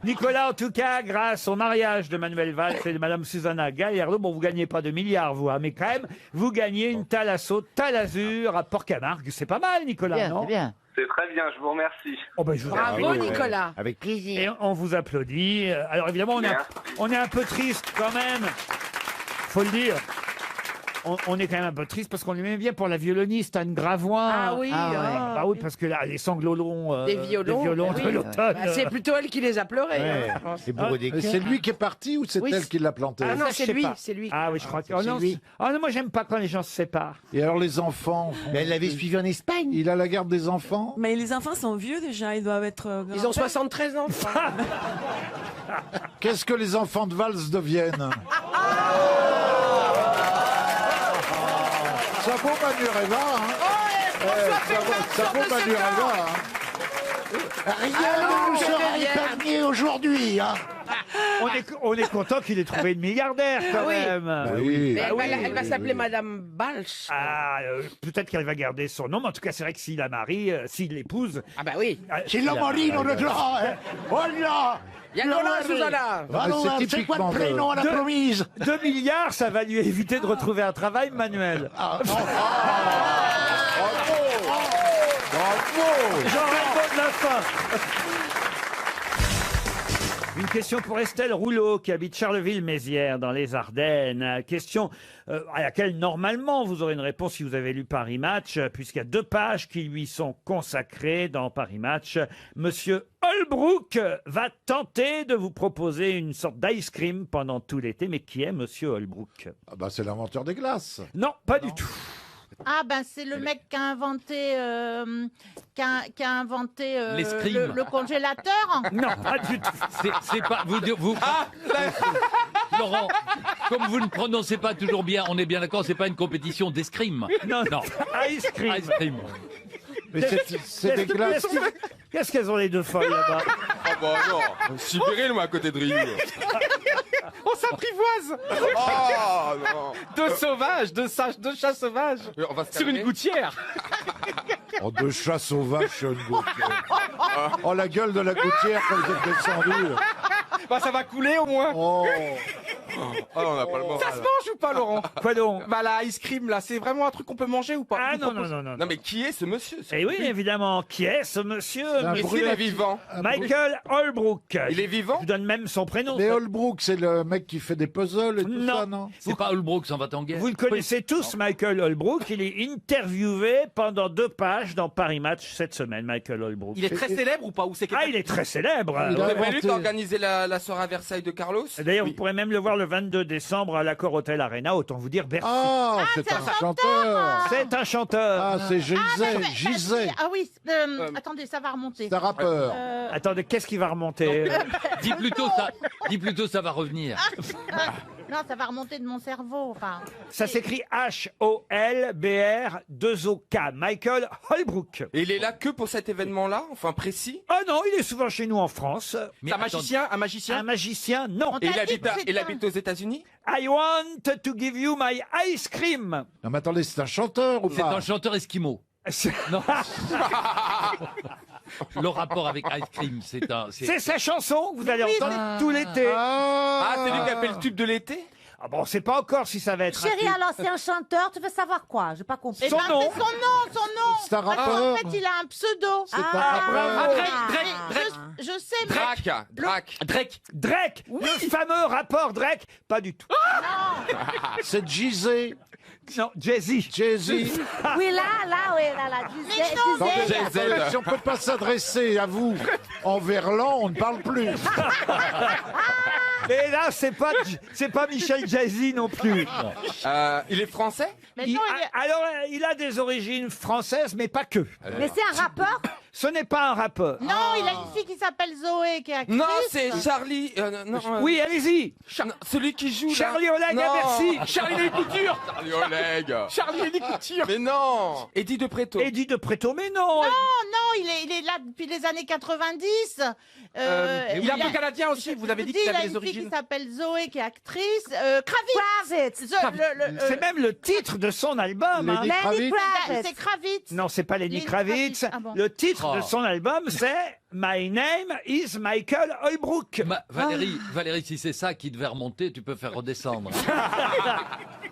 Nicolas, en tout cas, grâce au mariage de Manuel Valls et de Madame Susanna Gallardo, bon, vous gagnez pas 2 milliards, vous, hein, mais quand même, vous gagnez une Thalasso Talazur à Port-Camargue. C'est pas mal, Nicolas, Bien, non? c'est bien. C'est très bien, je vous remercie. Oh ben, je vous Bravo, applaudis. Nicolas. Avec plaisir. Et on vous applaudit. Alors évidemment, Merci. on est un peu triste quand même. Faut le dire. On est quand même un peu triste parce qu'on lui met bien pour la violoniste Anne Gravoin. Ah oui, Ah ouais. ah. Bah oui, parce que là, les sanglots longs Des violons. de Oui. l'automne. Bah, c'est plutôt elle qui les a pleurés. Ouais, hein, je pense. c'est bourré des Et c'est cœurs. lui qui est parti ou c'est Oui, elle qui l'a planté? Ah non, je c'est sais lui, pas. c'est lui. Ah oui, je crois que... Oh c'est non, lui. oh non, moi j'aime pas quand les gens se séparent. Et alors les enfants? Mais elle l'avait suivi en Espagne. Il a la garde des enfants? Mais les enfants sont vieux déjà, ils doivent être Ils ont 73 ans. je crois. Qu'est-ce que les enfants de Valls deviennent? Ça vaut Manureva, hein? Ça vaut Manureva, hein? Rien ne nous sera épargné aujourd'hui. Hein. on est content qu'il ait trouvé une milliardaire quand Oui. même. Mais Bah oui. elle va s'appeler Madame Balch. Ah, peut-être qu'elle va garder son nom, mais en tout cas, c'est vrai que s'il la marie, s'il l'épouse. Ah bah oui. Si lo marino de là, oh là. Il y a Lola, Susanna. Alors, c'est quoi le prénom à la promise 2 milliards, ça va lui éviter de retrouver un travail, Manuel. Bravo. J'en réponds de la fin. Une question pour Estelle Rouleau qui habite Charleville-Mézières dans les Ardennes. Question à laquelle normalement vous aurez une réponse si vous avez lu Paris Match, puisqu'il y a 2 pages qui lui sont consacrées dans Paris Match. Monsieur Holbrook va tenter de vous proposer une sorte d'ice cream pendant tout l'été. Mais qui est Monsieur Holbrook? Ah bah c'est l'inventeur des glaces. Non, pas du tout. Ah ben c'est le mec qui a inventé L'escrime. le congélateur. Non, pas du tout. C'est pas vous. Laurent, comme vous ne prononcez pas toujours bien, on est bien d'accord, c'est pas une compétition d'escrime. Non, ice cream. Ice cream. Mais c'est des glaces. Qu'est-ce qu'elles ont les 2 folles là-bas? Ah bah non, Sibéril, moi, à côté de Rio. On s'apprivoise. Oh non. 2 sauvages, 2 chats sauvages. Mais on va se Sur une calmer. gouttière. Oh, 2 chats sauvages sur une gouttière. Oh, la gueule de la gouttière quand vous êtes descendu. Bah ça va couler au moins. Oh. Oh, on n'a pas le moral. Ça se mange ou pas, Laurent? Quoi donc? Bah la ice cream là, c'est vraiment un truc qu'on peut manger ou pas? Ah Il non, propose- non, non, non. Non mais qui est ce monsieur? Eh oui, évidemment. Qui est ce monsieur? un Est-ce qu'il est vivant? Michael Holbrook. Il est vivant? Je vous donne même son prénom. Mais Holbrook, c'est le mec qui fait des puzzles et tout Non. ça, non? C'est pas Holbrook, s'en va en guerre. Vous le connaissez tous, Michael Holbrook. Il est interviewé pendant 2 pages dans Paris Match cette semaine, Michael Holbrook. Il est très célèbre ou pas? Ou c'est quelqu'un Ah, il est très célèbre. Il C'est a pas lui inventé- qui a organisé la soirée à Versailles de Carlos? D'ailleurs, vous pourrez même le voir le 22 décembre à l'Accor Hotel Arena. Autant vous dire merci. Ah, c'est un chanteur. C'est un chanteur. Ah, c'est Gisèle. Ah oui, attendez, ça va remonter. C'est un rappeur. Attendez, qu'est-ce qui va remonter? Dis plutôt ça va revenir. Non, ça va remonter de mon cerveau. Enfin, Ça s'écrit Holbr2OK. Michael Holbrook. Et il est là que pour cet événement-là, enfin précis? Ah non, il est souvent chez nous en France. Mais un magicien, un Un magicien. magicien, non. Et t'a dit que il habite aux États-Unis? I want to give you my ice cream. Non, mais attendez, c'est un chanteur ou C'est pas? un chanteur esquimau. Non. Le rapport avec Ice Cream, C'est sa chanson que vous allez entendre tout l'été. Ah, c'est lui qui a fait le tube de l'été? Ah bon, on sait pas encore si ça va être un Chérie, tube. alors c'est un chanteur, tu veux savoir quoi? J'ai pas compris. eh ben, nom. c'est son nom. C'est un Parce qu'en rappeur. fait, il a un pseudo. C'est un rappeur. Je sais, mais Drake, le fameux rapport Drake. Pas du tout. C'est Gisèle. Non, Jay-Z. Jay-Z. Oui, là, Mais non, Attendez, si on peut pas s'adresser à vous en verlan, on ne parle plus. Mais là, c'est pas Michel Jay-Z non plus. Il est français? mais Il non, alors, il a des origines françaises, mais pas que. Mais c'est un rappeur? Ce n'est pas un rappeur. non, il a une fille qui s'appelle Zoé, qui est actrice. Non, c'est Charlie. Oui, allez-y. Non, celui qui joue là. Charlie Oleg, Non. merci. Charlie Couture. Charlie Oleg. Charlie et Couture. Mais non. Eddie de Préto. Eddie de Préto, mais non. Non, il est là depuis les années 90. Il est un peu canadien aussi, vous avez dit qu'il il a avait une des fille qui origines. s'appelle Zoé, qui est actrice. Kravitz. C'est même le titre de son album. hein. Lenny Kravitz. C'est Kravitz. Non, c'est pas Lenny Lenny Kravitz. Kravitz. Ah bon. Le titre de Oh. son album, c'est My Name is Michael Holbrook. Valérie, si c'est ça qui devait remonter, tu peux faire redescendre.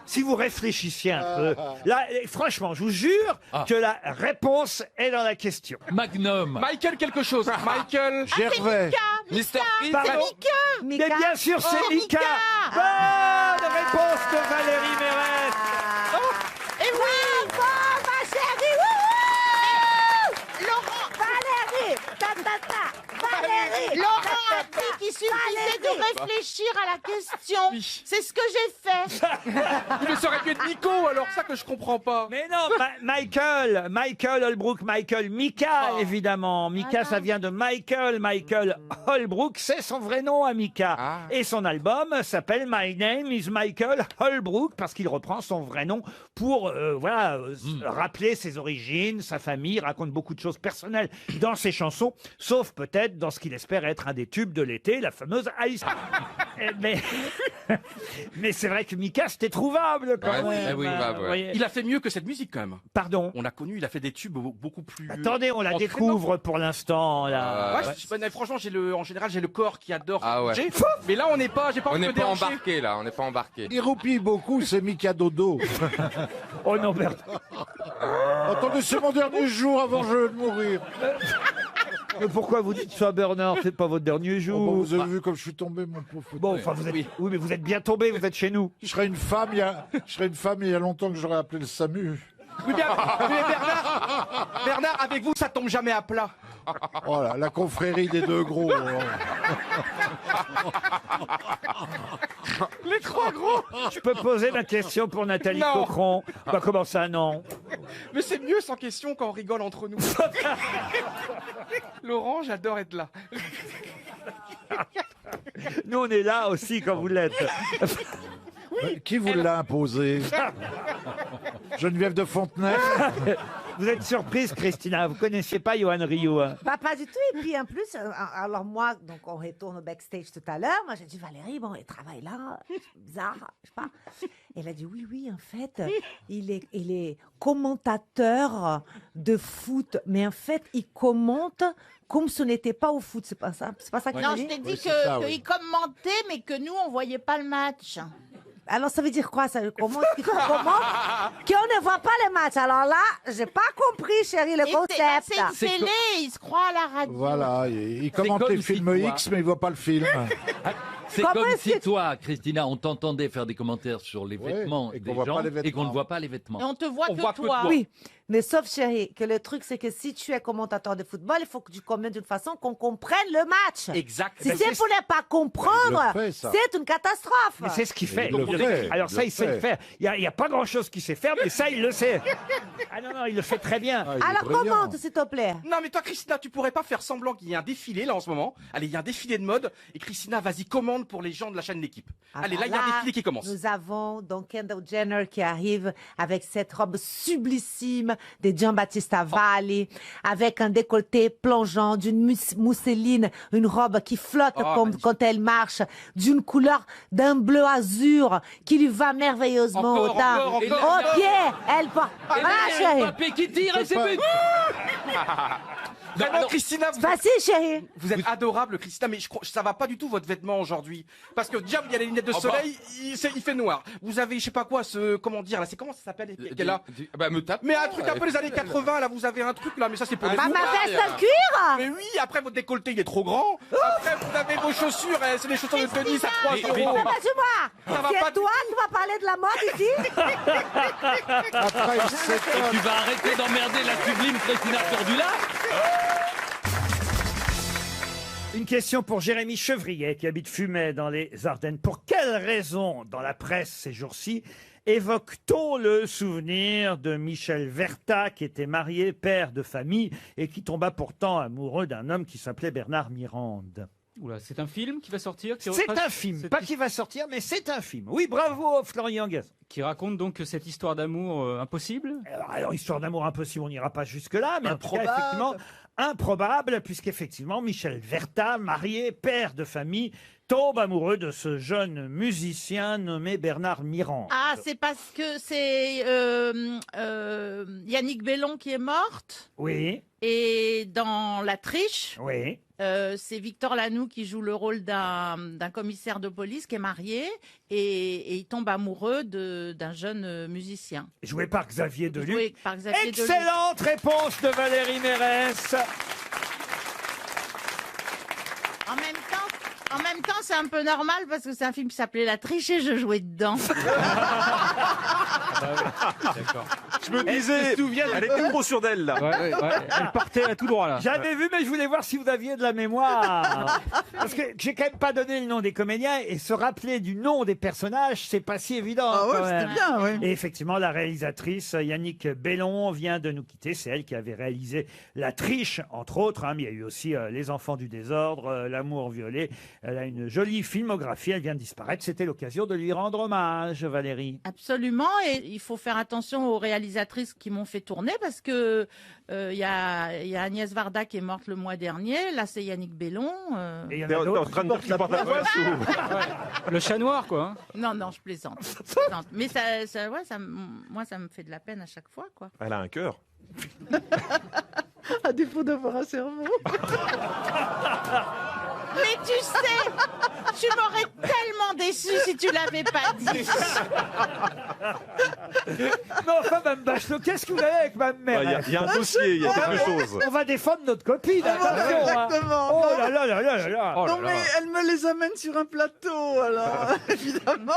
Si vous réfléchissiez un peu, là, franchement, je vous jure que la réponse est dans la question. Magnum. Michael quelque chose. Michael. Gervais. Mr. Freeze. Pardon. Mais bien sûr, c'est Mika. Bonne réponse de Valérie Mérès. Et oui. Ma chérie! Laurent, Valérie! Valérie! Laurent a dit qu'il suffisait de réfléchir à la question. C'est ce que j'ai fait. Mais ça aurait pu être Nico, alors ça que je comprends pas. Mais non, Michael Holbrook, Michael Mika, évidemment. Mika, ça vient de Michael Holbrook, c'est son vrai nom à Mika. Et son album s'appelle My Name is Michael Holbrook, parce qu'il reprend son vrai nom pour, rappeler ses origines, sa famille, raconte beaucoup de choses personnelles dans ses chansons, sauf peut-être dans ce qu'il espère être un des tubes de l'été, la la fameuse Alice. mais mais c'est vrai que Mika, c'était trouvable quand Ouais, même. oui, vous voyez. Il a fait mieux que cette musique quand même. Pardon. On a connu, il a fait des tubes beaucoup plus. Attendez, on la découvre pour l'instant là. Ouais, franchement, en général, j'ai le corps qui adore Ah ouais. bouger. Mais là, j'ai pas On envie de n'est me pas déhancher. embarqué là, on n'est pas embarqué. Il roupille beaucoup, c'est Mika Dodo. Oh non, Bert. Attendez, c'est mon dernier jour avant de mourir. Mais pourquoi vous dites ça, Bernard? C'est pas votre dernier jour. Oh, bah, vous avez vu comme je suis tombé, mon pauvre. Bon, enfin, vous êtes... Oui, mais vous êtes bien tombé, vous êtes chez nous. Je serais une femme, il y a longtemps que j'aurais appelé le SAMU. Oui, mais Bernard, avec vous, ça tombe jamais à plat. Oh là, la confrérie des deux gros. Les trois gros. Je peux poser ma question pour Nathalie Non. Cochron. Bah, comment ça, non? Mais c'est mieux sans question quand on rigole entre nous. Laurent, j'adore être là. Nous, on est là aussi quand vous l'êtes. Qui vous l'a imposé? Geneviève de Fontenay? Vous êtes surprise, Christina. Vous connaissiez pas Johan Rioux, hein? Bah, pas du tout. Et puis en plus, alors moi, donc on retourne au backstage tout à l'heure. Moi, j'ai dit, Valérie, bon, elle travaille là. C'est bizarre, je sais pas. Elle a dit, oui, en fait, il est commentateur de foot. Mais en fait, il commente comme ce n'était pas au foot. C'est pas ça qu'il Non, a je dit? t'ai dit qu'il commentait, mais que nous, on voyait pas le match. Alors, ça veut dire quoi, ça? Comment qu'on ne voit pas les matchs? Alors là, j'ai pas compris, chérie, le concept. C'est une télé, il se croit à la radio. Voilà, il commente comme les si films toi- X, mais il voit pas le film. C'est Comment comme est-ce si que- toi, Christina, on t'entendait faire des commentaires sur les vêtements et des qu'on voit gens pas les vêtements. et qu'on ne voit pas les vêtements. Et on te voit On que voit que toi. toi. Oui, mais sauf, chérie, que le truc, c'est que si tu es commentateur de football, il faut que tu commentes d'une façon qu'on comprenne le match. Exact. Si Ben, c'est pour ne pas comprendre, Il le fait, ça. c'est une catastrophe. Mais c'est ce qu'il fait. Il le fait, Alors ça, il il le sait le fait. faire. Il y a pas grand-chose qu'il sait faire, mais ça, il le sait. Ah non, il le fait très bien. Ah, il est Alors brillant. commente, s'il te plaît. Non, mais toi, Christina, tu pourrais pas faire semblant qu'il y ait un défilé là en ce moment. Allez, il y a un défilé de mode. Et Christina, vas-y, commande pour les gens de la chaîne L'équipe. Ah Allez, bah là, il y a un là, défilé qui commence. Nous avons donc Kendall Jenner qui arrive avec cette robe sublissime de Giambattista Valli, avec un décolleté plongeant, d'une mousseline, une robe qui flotte quand elle marche, d'une couleur d'un bleu azur qui lui va merveilleusement Encore, au teint. encore, encore. Au pied, elle porte. Et Voilà, là, chérie. Mbappé qui tire et c'est pas- but. Vraiment, Christina, Facile, chérie. vous êtes adorable, Christina, mais je crois ça va pas du tout votre vêtement aujourd'hui. Parce que déjà, il y a les lunettes de soleil, il fait noir. Vous avez, je sais pas quoi, comment dire, là, c'est comment ça s'appelle qu'elle a Bah me tape. Mais un truc un peu les années 80, là, vous avez un truc là, mais ça c'est pour les Ma fous. veste en cuir. Mais oui, après votre décolleté il est trop grand. Après vous avez vos chaussures, c'est des chaussures de tennis à 3 euros. Dis-moi, Ça va c'est pas toi qui vas parler de la mode ici? Après, il s'étonne. Et tu vas arrêter d'emmerder la sublime Christina Cordula. Une question pour Jérémy Chevrier, qui habite Fumay, dans les Ardennes. Pour quelle raison, dans la presse ces jours-ci, évoque-t-on le souvenir de Michel Verta, qui était marié, père de famille, et qui tomba pourtant amoureux d'un homme qui s'appelait Bernard Mirande? Oula, c'est un film qui va sortir C'est un film, pas qui va sortir, mais c'est un film. Oui, bravo Florian Gazan. Qui raconte donc cette histoire d'amour impossible. Alors, histoire d'amour impossible, on n'ira pas jusque-là, mais en tout cas, Improbable. effectivement, improbable, puisqu'effectivement, Michel Verta, marié, père de famille, tombe amoureux de ce jeune musicien nommé Bernard Mirande. Ah, c'est parce que c'est Yannick Bellon qui est morte. Oui, Et dans La Triche, oui. c'est Victor Lanoux qui joue le rôle d'un commissaire de police qui est marié et il tombe amoureux d'un jeune musicien. Joué par Xavier Deluc. Joué par Xavier Deluc. Excellente réponse de Valérie Mérès. En même temps, c'est un peu normal parce que c'est un film qui s'appelait La Triche et je jouais dedans. Je me disais, elle était trop sûre d'elle, là. Elle partait tout droit là. J'avais vu, mais je voulais voir si vous aviez de la mémoire. Parce que j'ai quand même pas donné le nom des comédiens et se rappeler du nom des personnages, c'est pas si évident. Ah ouais, quand c'était même. bien, ouais. Et effectivement, la réalisatrice Yannick Bellon vient de nous quitter. C'est elle qui avait réalisé La Triche, entre autres. Hein, mais il y a eu aussi Les Enfants du désordre, L'amour violé. Elle a une jolie filmographie. Elle vient de disparaître. C'était l'occasion de lui rendre hommage, Valérie. Absolument, et il faut faire attention aux réalisateurs réalisatrices qui m'ont fait tourner parce que il y a Agnès Varda qui est morte le mois dernier. Là, c'est Yannick Bellon. Et il y en T'es a en d'autres. train de dire qu'il porte la poisse ou... Le chat noir, quoi. hein. Non, je plaisante. Je plaisante. Mais moi, ça me fait de la peine à chaque fois, quoi. Elle a un cœur. À défaut d'avoir un cerveau. Mais tu sais, tu m'aurais tellement déçu si tu l'avais pas dit. Mais enfin, Mme Bachelot, qu'est-ce que vous avez avec Mme Mérès? Il y a un dossier, il y a quelque chose. On va défendre notre copine, attention, hein. Exactement. Oh là là là là là là. Oh là Non, là. mais elle me les amène sur un plateau, alors, évidemment.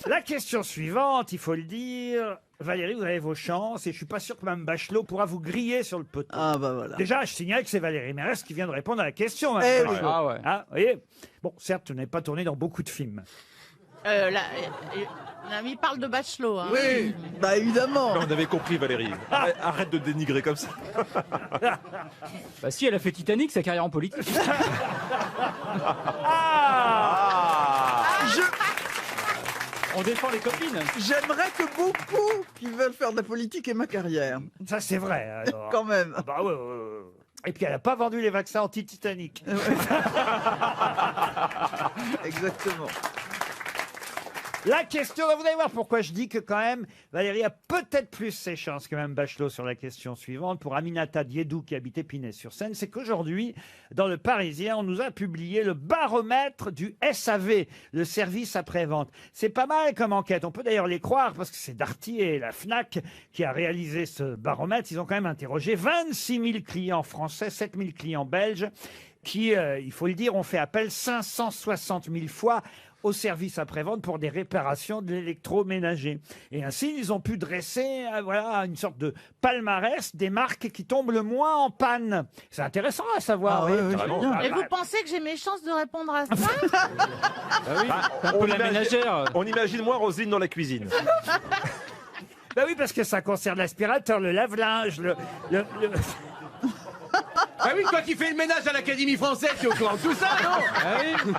La question suivante, il faut le dire. Valérie, vous avez vos chances et je suis pas sûr que Mme Bachelot pourra vous griller sur le poteau. Ah, bah voilà. Déjà, je signale que c'est Valérie Mérès qui vient de répondre à la question. Mme Eh Bachelot. oui. Ah ouais. Ah, vous voyez. Bon, certes, vous n'avez pas tourné dans beaucoup de films. L'ami parle de Bachelot. Hein. Oui, bah évidemment. On avait compris, Valérie. Arrête de dénigrer comme ça. Bah si, elle a fait Titanic, sa carrière en politique. On défend les copines. J'aimerais que beaucoup qui veulent faire de la politique aient ma carrière. Ça, c'est vrai. Alors. Quand même. Ah bah ouais, ouais, ouais. Et puis, elle n'a pas vendu les vaccins anti-Titanic. Exactement. La question, vous allez voir pourquoi je dis que quand même, Valérie a peut-être plus ses chances que Mme Bachelot sur la question suivante. Pour Aminata Diédou qui habite Épinay-sur-Seine, c'est qu'aujourd'hui, dans le Parisien, on nous a publié le baromètre du SAV, le service après-vente. C'est pas mal comme enquête. On peut d'ailleurs les croire parce que c'est Darty et la FNAC qui a réalisé ce baromètre. Ils ont quand même interrogé 26 000 clients français, 7 000 clients belges qui, il faut le dire, ont fait appel 560 000 fois au service après-vente pour des réparations de l'électroménager. Et ainsi, ils ont pu dresser voilà, une sorte de palmarès des marques qui tombent le moins en panne. C'est intéressant à savoir. Ah ouais, oui. ouais, Et vous pensez que j'ai mes chances de répondre à ça? Un peu la ménagère. On imagine moins Roselyne dans la cuisine. Ben oui, parce que ça concerne l'aspirateur, le lave-linge, le- Ah oui, quand il fait le ménage à l'Académie française, tu es au courant de tout ça, non?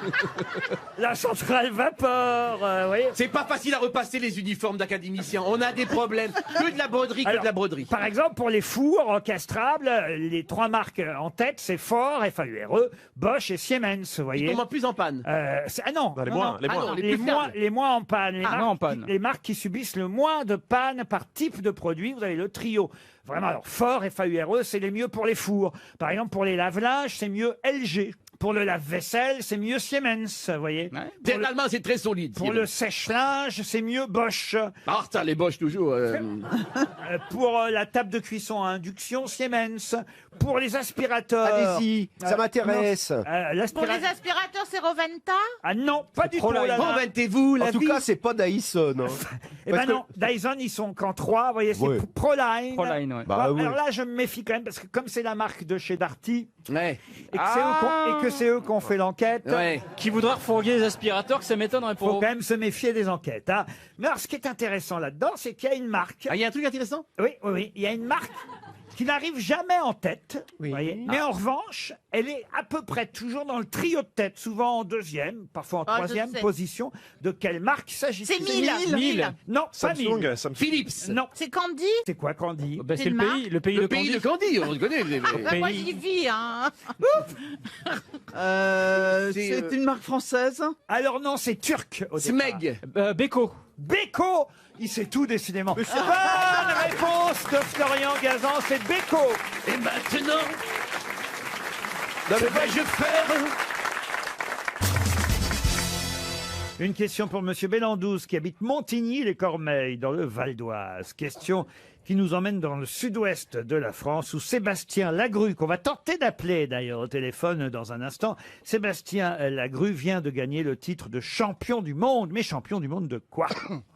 la centrale vapeur. Vous voyez. C'est pas facile à repasser les uniformes d'académiciens. On a des problèmes. Que de la broderie, que Alors, de la broderie. Par exemple, pour les fours encastrables, les trois marques en tête, c'est Ford, FAURE, Bosch et Siemens, vous voyez. Ils tombent plus en panne. Ah non, Non, les non, moins, non. les Ah moins. non, les plus fiables. les moins en panne. Les, Ah, marques, moins en panne. les marques qui subissent le moins de panne par type de produit, vous avez le trio. Vraiment, alors Ford, FAURE, c'est les mieux pour les fours. Par exemple, pour les lave-linges, c'est mieux LG. Pour le lave-vaisselle, c'est mieux Siemens, vous voyez. Pour, le, L'allemand, c'est très solide. pour le sèche-linge, c'est mieux Bosch. Ah, ça, les Bosch, toujours. Pour la table de cuisson à induction, Siemens. Pour les aspirateurs... Allez-y, ça m'intéresse. Pour l'aspirateur... les aspirateurs, c'est Roventa? Ah non, pas du tout. là, là. Inventez-vous la En tout vie. cas, c'est pas Dyson. hein. Eh ben Parce que- non, Dyson, ils sont qu'en 3, vous voyez, c'est Ouais. Proline. Proline, ouais. Bah Bon, oui. Alors là, je me méfie quand même, parce que comme c'est la marque de chez Darty, Ouais. et que c'est eux qui ont fait l'enquête, Ouais. Qui voudra refourguer les aspirateurs, que ça m'étonnerait il faut pour. quand même se méfier des enquêtes. Hein. Mais alors, ce qui est intéressant là-dedans, c'est qu'il y a une marque. Ah, il y a un truc intéressant? Oui, oui, oui. Il y a une marque qui n'arrive jamais en tête, vous voyez. Mais en revanche, elle est à peu près toujours dans le trio de tête, souvent en deuxième, parfois en Ah, je troisième sais. position. De quelle marque s'agit-il? C'est Miele. Miele. Non, pas Miele. Samsung, Samsung. Philips. Non. C'est Candy? C'est quoi Candy? Bah, C'est c'est une le marque. pays, le pays Le de pays Candy. de Candy, on le connaît. Bah, moi, j'y vis, hein. C'est une marque française. Alors non, c'est turc au départ. Smeg. Beko. Beko. Il sait tout décidément. Bonne réponse de Florian Gazan, c'est Beko. Et maintenant, que vais-je faire? Une question pour Monsieur Bellandouze qui habite Montigny-les-Cormeilles dans le Val d'Oise. Question qui nous emmène dans le sud-ouest de la France où Sébastien Lagru, qu'on va tenter d'appeler d'ailleurs au téléphone dans un instant, Sébastien Lagru vient de gagner le titre de champion du monde. Mais champion du monde de quoi?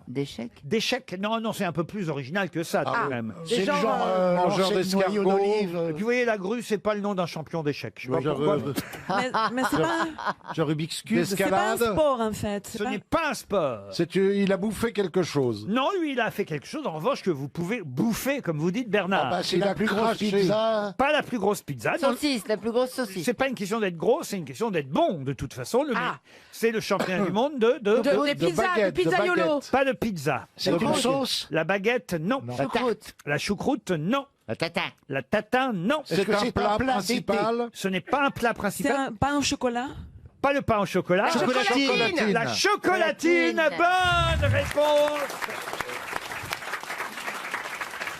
D'échecs? D'échecs? Non, non, c'est un peu plus original que ça quand même. C'est le genre mangeur d'escargots. Et puis vous voyez, Lagru, c'est pas le nom d'un champion d'échecs. Je sais pas pourquoi. Mais c'est pas, Genre Rubik's Cube. c'est pas un sport en fait. Ce n'est pas un sport. Il a bouffé quelque chose. Non, lui, il a fait quelque chose, en revanche, que vous pouvez bouffer, comme vous dites, Bernard. Ah bah, c'est la plus grosse pizza. Pas la plus grosse pizza. non. Saucisse, la plus grosse saucisse. C'est pas une question d'être gros, c'est une question d'être bon, de toute façon. C'est le champion du monde de des pizzas, baguette, de pizzaiolo. Pas de pizza. C'est une sauce. La baguette, non. Choucroute. La choucroute, non. La tatin. La tatin, non. Est-ce que c'est un plat principal? Ce n'est pas un plat C'est principal. un pain au chocolat? Pas le pain au chocolat. Chocolatine. La chocolatine. Bonne réponse.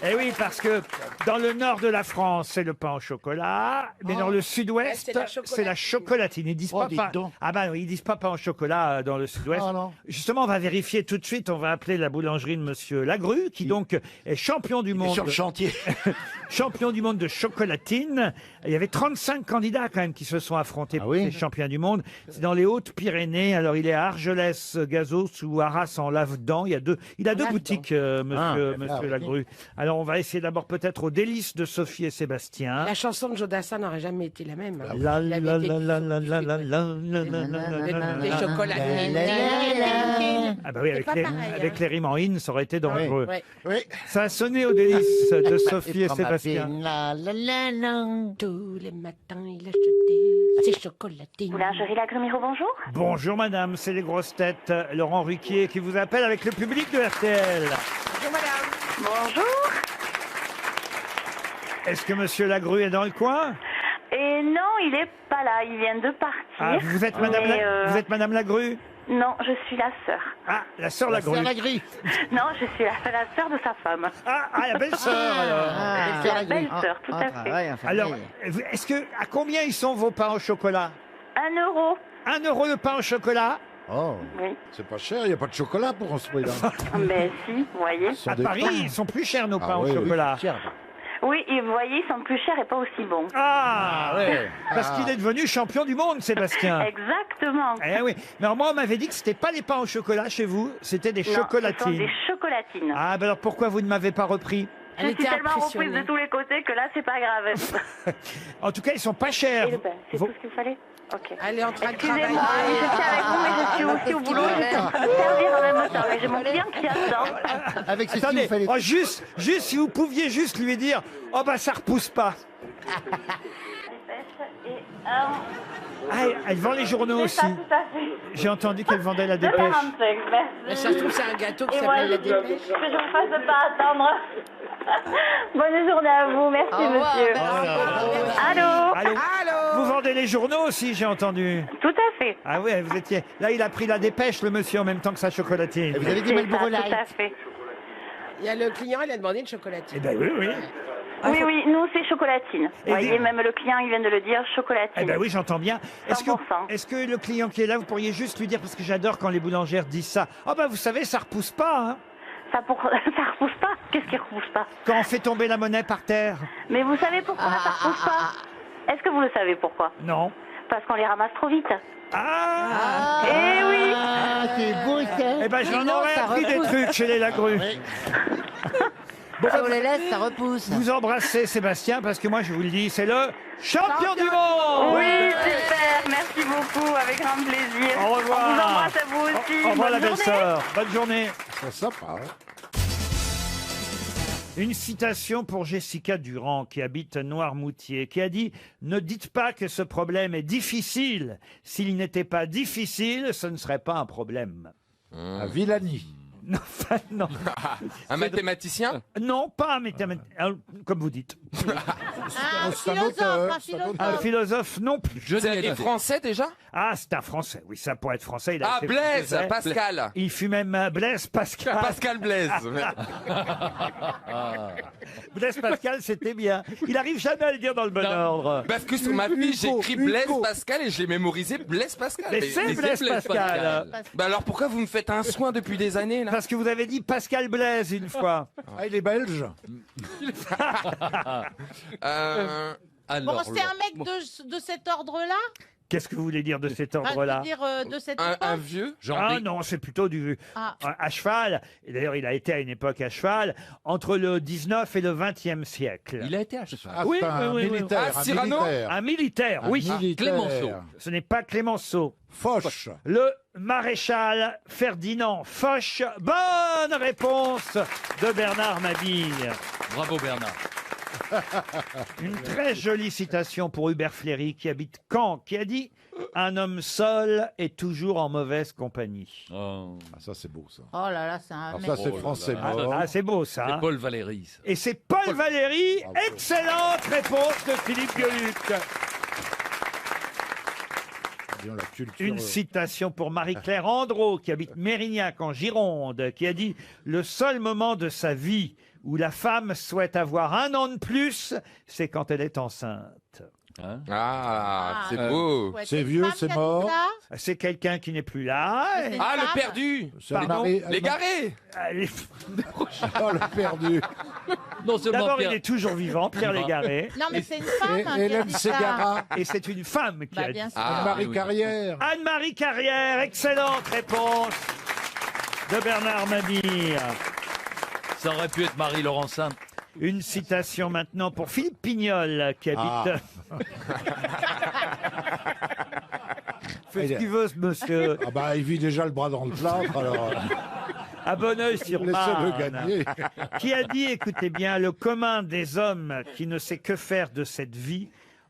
Eh oui, parce que dans le nord de la France, c'est le pain au chocolat, mais dans le sud-ouest, c'est la chocolatine. Ils disent pas pain. Ah bah oui, ils disent pas pain au chocolat dans le sud-ouest. Justement, on va vérifier tout de suite. On va appeler la boulangerie de Monsieur Lagru, qui donc est champion du monde. Sur le chantier. Champion du monde de chocolatine. Il y avait 35 candidats quand même qui se sont affrontés pour ces champions du monde. C'est dans les Hautes-Pyrénées. Alors il est à Argelès-Gazos ou Arras en Lavedan. Il a deux boutiques, Monsieur Lagru. Alors on va essayer d'abord peut-être aux délices de Sophie et Sébastien. La chanson de Jodassin n'aurait jamais été la même. hein. La Il la avait été- la la la la la la Les chocolatines. Ah bah oui, C'est pas pareil, avec les rimes en in, ça aurait été dangereux. Ouais. Ça a sonné aux délices de Sophie et Sébastien. Tous les matins, il achetait ses chocolatines. Boulangerie Lagrimiro, bonjour. Bonjour madame, c'est les grosses têtes. Laurent Ruquier qui vous appelle avec le public de RTL. Bonjour madame. Bonjour. Est-ce que monsieur Lagru est dans le coin? Et non, il est pas là, il vient de partir. Ah, vous êtes madame, vous êtes madame Lagru? Non, je suis la sœur. Ah, la sœur Lagru. Non, je suis la sœur de sa femme. Ah, la belle-sœur alors. La belle-sœur, tout à fait. Alors, est-ce que, à combien ils sont vos pains au chocolat? 1 euro. 1 euro le pain au chocolat? Oh, Oui. c'est pas cher, il n'y a pas de chocolat pour ce prix-là. Mais si, vous voyez. À Paris, ils sont plus chers nos pains au oui, chocolat. Oui, et vous voyez, ils sont plus chers et pas aussi bons. Ah, ouais. Parce qu'il est devenu champion du monde, Sébastien. Exactement. Eh oui. Mais alors moi, on m'avait dit que c'était pas les pains au chocolat chez vous, c'était des Non, ce sont chocolatines. des chocolatines. Ah, ben alors pourquoi vous ne m'avez pas repris? Je suis tellement reprise de tous les côtés que là, c'est pas grave. En tout cas, ils sont pas chers. Et le pain, c'est tout ce qu'il fallait. Ok. Elle est en train de Excusez-moi, travailler. je suis avec vous, mais je suis aussi au boulot. Je suis en train de servir en même temps. Mais j'ai mon client qui attend. Avec ceci, Attendez, il fallait... oh, juste si vous pouviez juste lui dire, oh bah ça repousse pas. Ah, elle vend les journaux aussi. C'est ça, tout à fait. J'ai entendu qu'elle vendait la dépêche. 2,45, merci. Mais ça se trouve, c'est un gâteau qui Et moi, s'appelle la je dépêche. que je vous fasse pas attendre. Bonne journée à vous, merci monsieur. Allô. Vous vendez les journaux aussi, j'ai entendu. Tout à fait. Ah ouais, vous étiez. Là, il a pris la dépêche, le monsieur, en même temps que sa chocolatine. Vous avez dit C'est Marlboro ça, Light. tout à fait. Il y a le client, il a demandé une chocolatine. Eh ben oui, oui. Oui, oui, nous c'est chocolatine. Vous voyez, même le client, il vient de le dire, chocolatine. Eh ben oui, j'entends bien. 100%. Est-ce que le client qui est là, vous pourriez juste lui dire, parce que j'adore quand les boulangères disent ça. Oh ben vous savez, ça repousse pas, hein. Ça repousse pas. Qu'est-ce qui repousse pas? Quand on fait tomber la monnaie par terre. Mais vous savez pourquoi ça repousse pas? Est-ce que vous le savez pourquoi? Non. Parce qu'on les ramasse trop vite. Ah. Eh oui. Ah, c'est beau ça. Eh ben j'en aurais appris des trucs chez les Lagru. Bon, on les laisse, ça repousse. Vous embrassez Sébastien, parce que moi je vous le dis, c'est le champion du monde. Oui, super. Merci beaucoup, avec grand plaisir. Au revoir. On vous embrasse à vous aussi. Au revoir la Bonne journée. belle-sœur. Bonne journée. C'est sympa. Une citation pour Jessica Durand, qui habite Noirmoutier, qui a dit « Ne dites pas que ce problème est difficile. S'il n'était pas difficile, ce ne serait pas un problème. » À Villani. Non, enfin, non. Un mathématicien? Non, pas un mathématicien, comme vous dites. Un philosophe. Un philosophe non plus. C'est français déjà? Ah, c'est un français. Oui, ça pourrait être français. Il a Ah, été Blaise français. Pascal. Il fut même Blaise Pascal. Pascal Blaise. Blaise Pascal, c'était bien. Il arrive jamais à le dire dans le bon ordre. Parce que sur ma fiche, j'ai écrit Blaise Pascal et je l'ai mémorisé Blaise Pascal. Mais c'est Blaise Pascal. Bah alors pourquoi vous me faites un soin depuis des années là? Parce que vous avez dit Pascal Blaise une fois. Ah, il est belge. Bon, c'est un mec de cet ordre-là? Qu'est-ce que vous voulez dire de cet Ah, je veux ordre-là? dire, de cette Un époque. vieux Ah non, c'est plutôt du Ah. à cheval. Et d'ailleurs, il a été à une époque à cheval, entre le 19 et le 20e siècle. Il a été à cheval. Ah, Oui, c'est un oui, oui, oui. militaire, Ah, un Cyrano militaire. Un militaire, Un oui. militaire. Clémenceau. Ce n'est pas Clémenceau. Foch. Le maréchal Ferdinand Foch. Bonne réponse de Bernard Mabille. Bravo Bernard. Une très jolie citation pour Hubert Fléry, qui habite Caen, qui a dit « Un homme seul est toujours en mauvaise compagnie Oh. Ah, ça, c'est beau, ça. Oh là là, c'est un Alors mec. ça, c'est Oh là français là. mort. Ah, c'est beau, ça. C'est hein. Paul Valéry. ça. Et c'est Paul Valéry. Bravo. Excellente réponse de Philippe Gueluc. Disons, la culture, Une citation pour Marie-Claire Andro, qui habite Mérignac en Gironde, qui a dit « Le seul moment de sa vie où la femme souhaite avoir un an de plus, c'est quand elle est enceinte. Hein Ah, c'est beau. Ouais, C'est une vieux, femme c'est qui a dit mort. ça. C'est quelqu'un qui n'est plus là. C'est une Ah, le femme. perdu. C'est Pardon Marie- L'égaré. Allez. Oh, le perdu. Non seulement D'abord, Pierre- il est toujours vivant, Pierre Légaré. Non, mais c'est une femme Et hein, qui a Hélène dit ça. Ségara. Et c'est une femme qui Bah, a bien dit sûr. Ah, Marie oui. Carrière. Anne-Marie Carrière, excellente réponse de Bernard Mabille. Ça aurait pu être Marie-Laurencin. Une citation maintenant pour Philippe Pignol, qui habite... Fait ce qu'il veut, ce monsieur. Ah bah, il vit déjà le bras dans le plâtre, alors... À Bonneuil-sur-Marne. Laissez-le gagner. Qui a dit, écoutez bien, le commun des hommes qui ne sait que faire de cette vie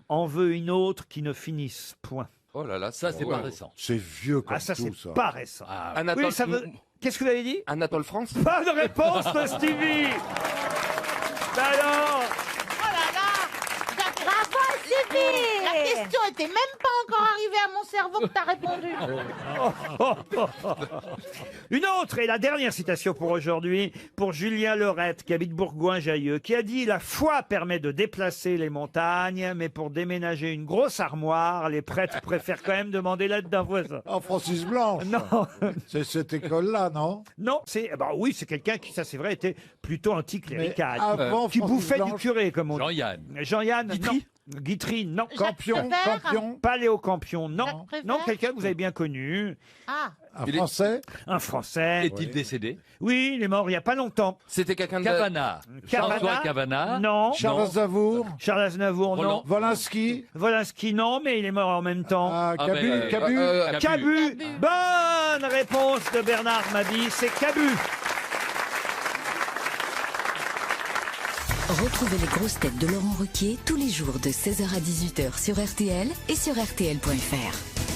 en veut une autre qui ne finisse point. Oh là là, Ça, c'est ouais. pas récent. C'est vieux comme Ah, ça, c'est tout, ça. pas récent. Anatole, Oui, ça veut... Qu'est-ce que vous avez dit? Anatole France. Bonne réponse de Stevie. Ben alors, Oh là là. Bravo, Stevie. La question était même pas encore arrivée à mon cerveau que t'as répondu. une autre et la dernière citation pour aujourd'hui, pour Julien Lorette, qui habite Bourgoin-Jallieu, qui a dit « La foi permet de déplacer les montagnes, mais pour déménager une grosse armoire, les prêtres préfèrent quand même demander l'aide d'un voisin. Oh, Francis Blanche. » Non, C'est cette école-là, non? non, c'est bah oui, c'est quelqu'un qui, ça c'est vrai, était plutôt anticlérical, Mais avant qui Francis bouffait du Blanche- curé, comme on dit. Jean-Yann. Jean-Yann, non. Guitry, non. Campion, Prévert. Campion. Pas Léo Campion, non. Jacques Prévert. Non, quelqu'un que vous avez bien connu. Ah, Un Français. Un Français. Est-il décédé? Oui, il est mort il n'y a pas longtemps. C'était quelqu'un de... Cavana. François Cavana. Non. Charles Aznavour. Charles Aznavour, non. Roland. Volinsky. Volinsky, non, mais il est mort en même temps. Ah, Ah, Cabu. ben, Cabu. Cabu. Bonne réponse de Bernard Mabille, c'est Cabu. Retrouvez les grosses têtes de Laurent Ruquier tous les jours de 16h à 18h sur RTL et sur RTL.fr.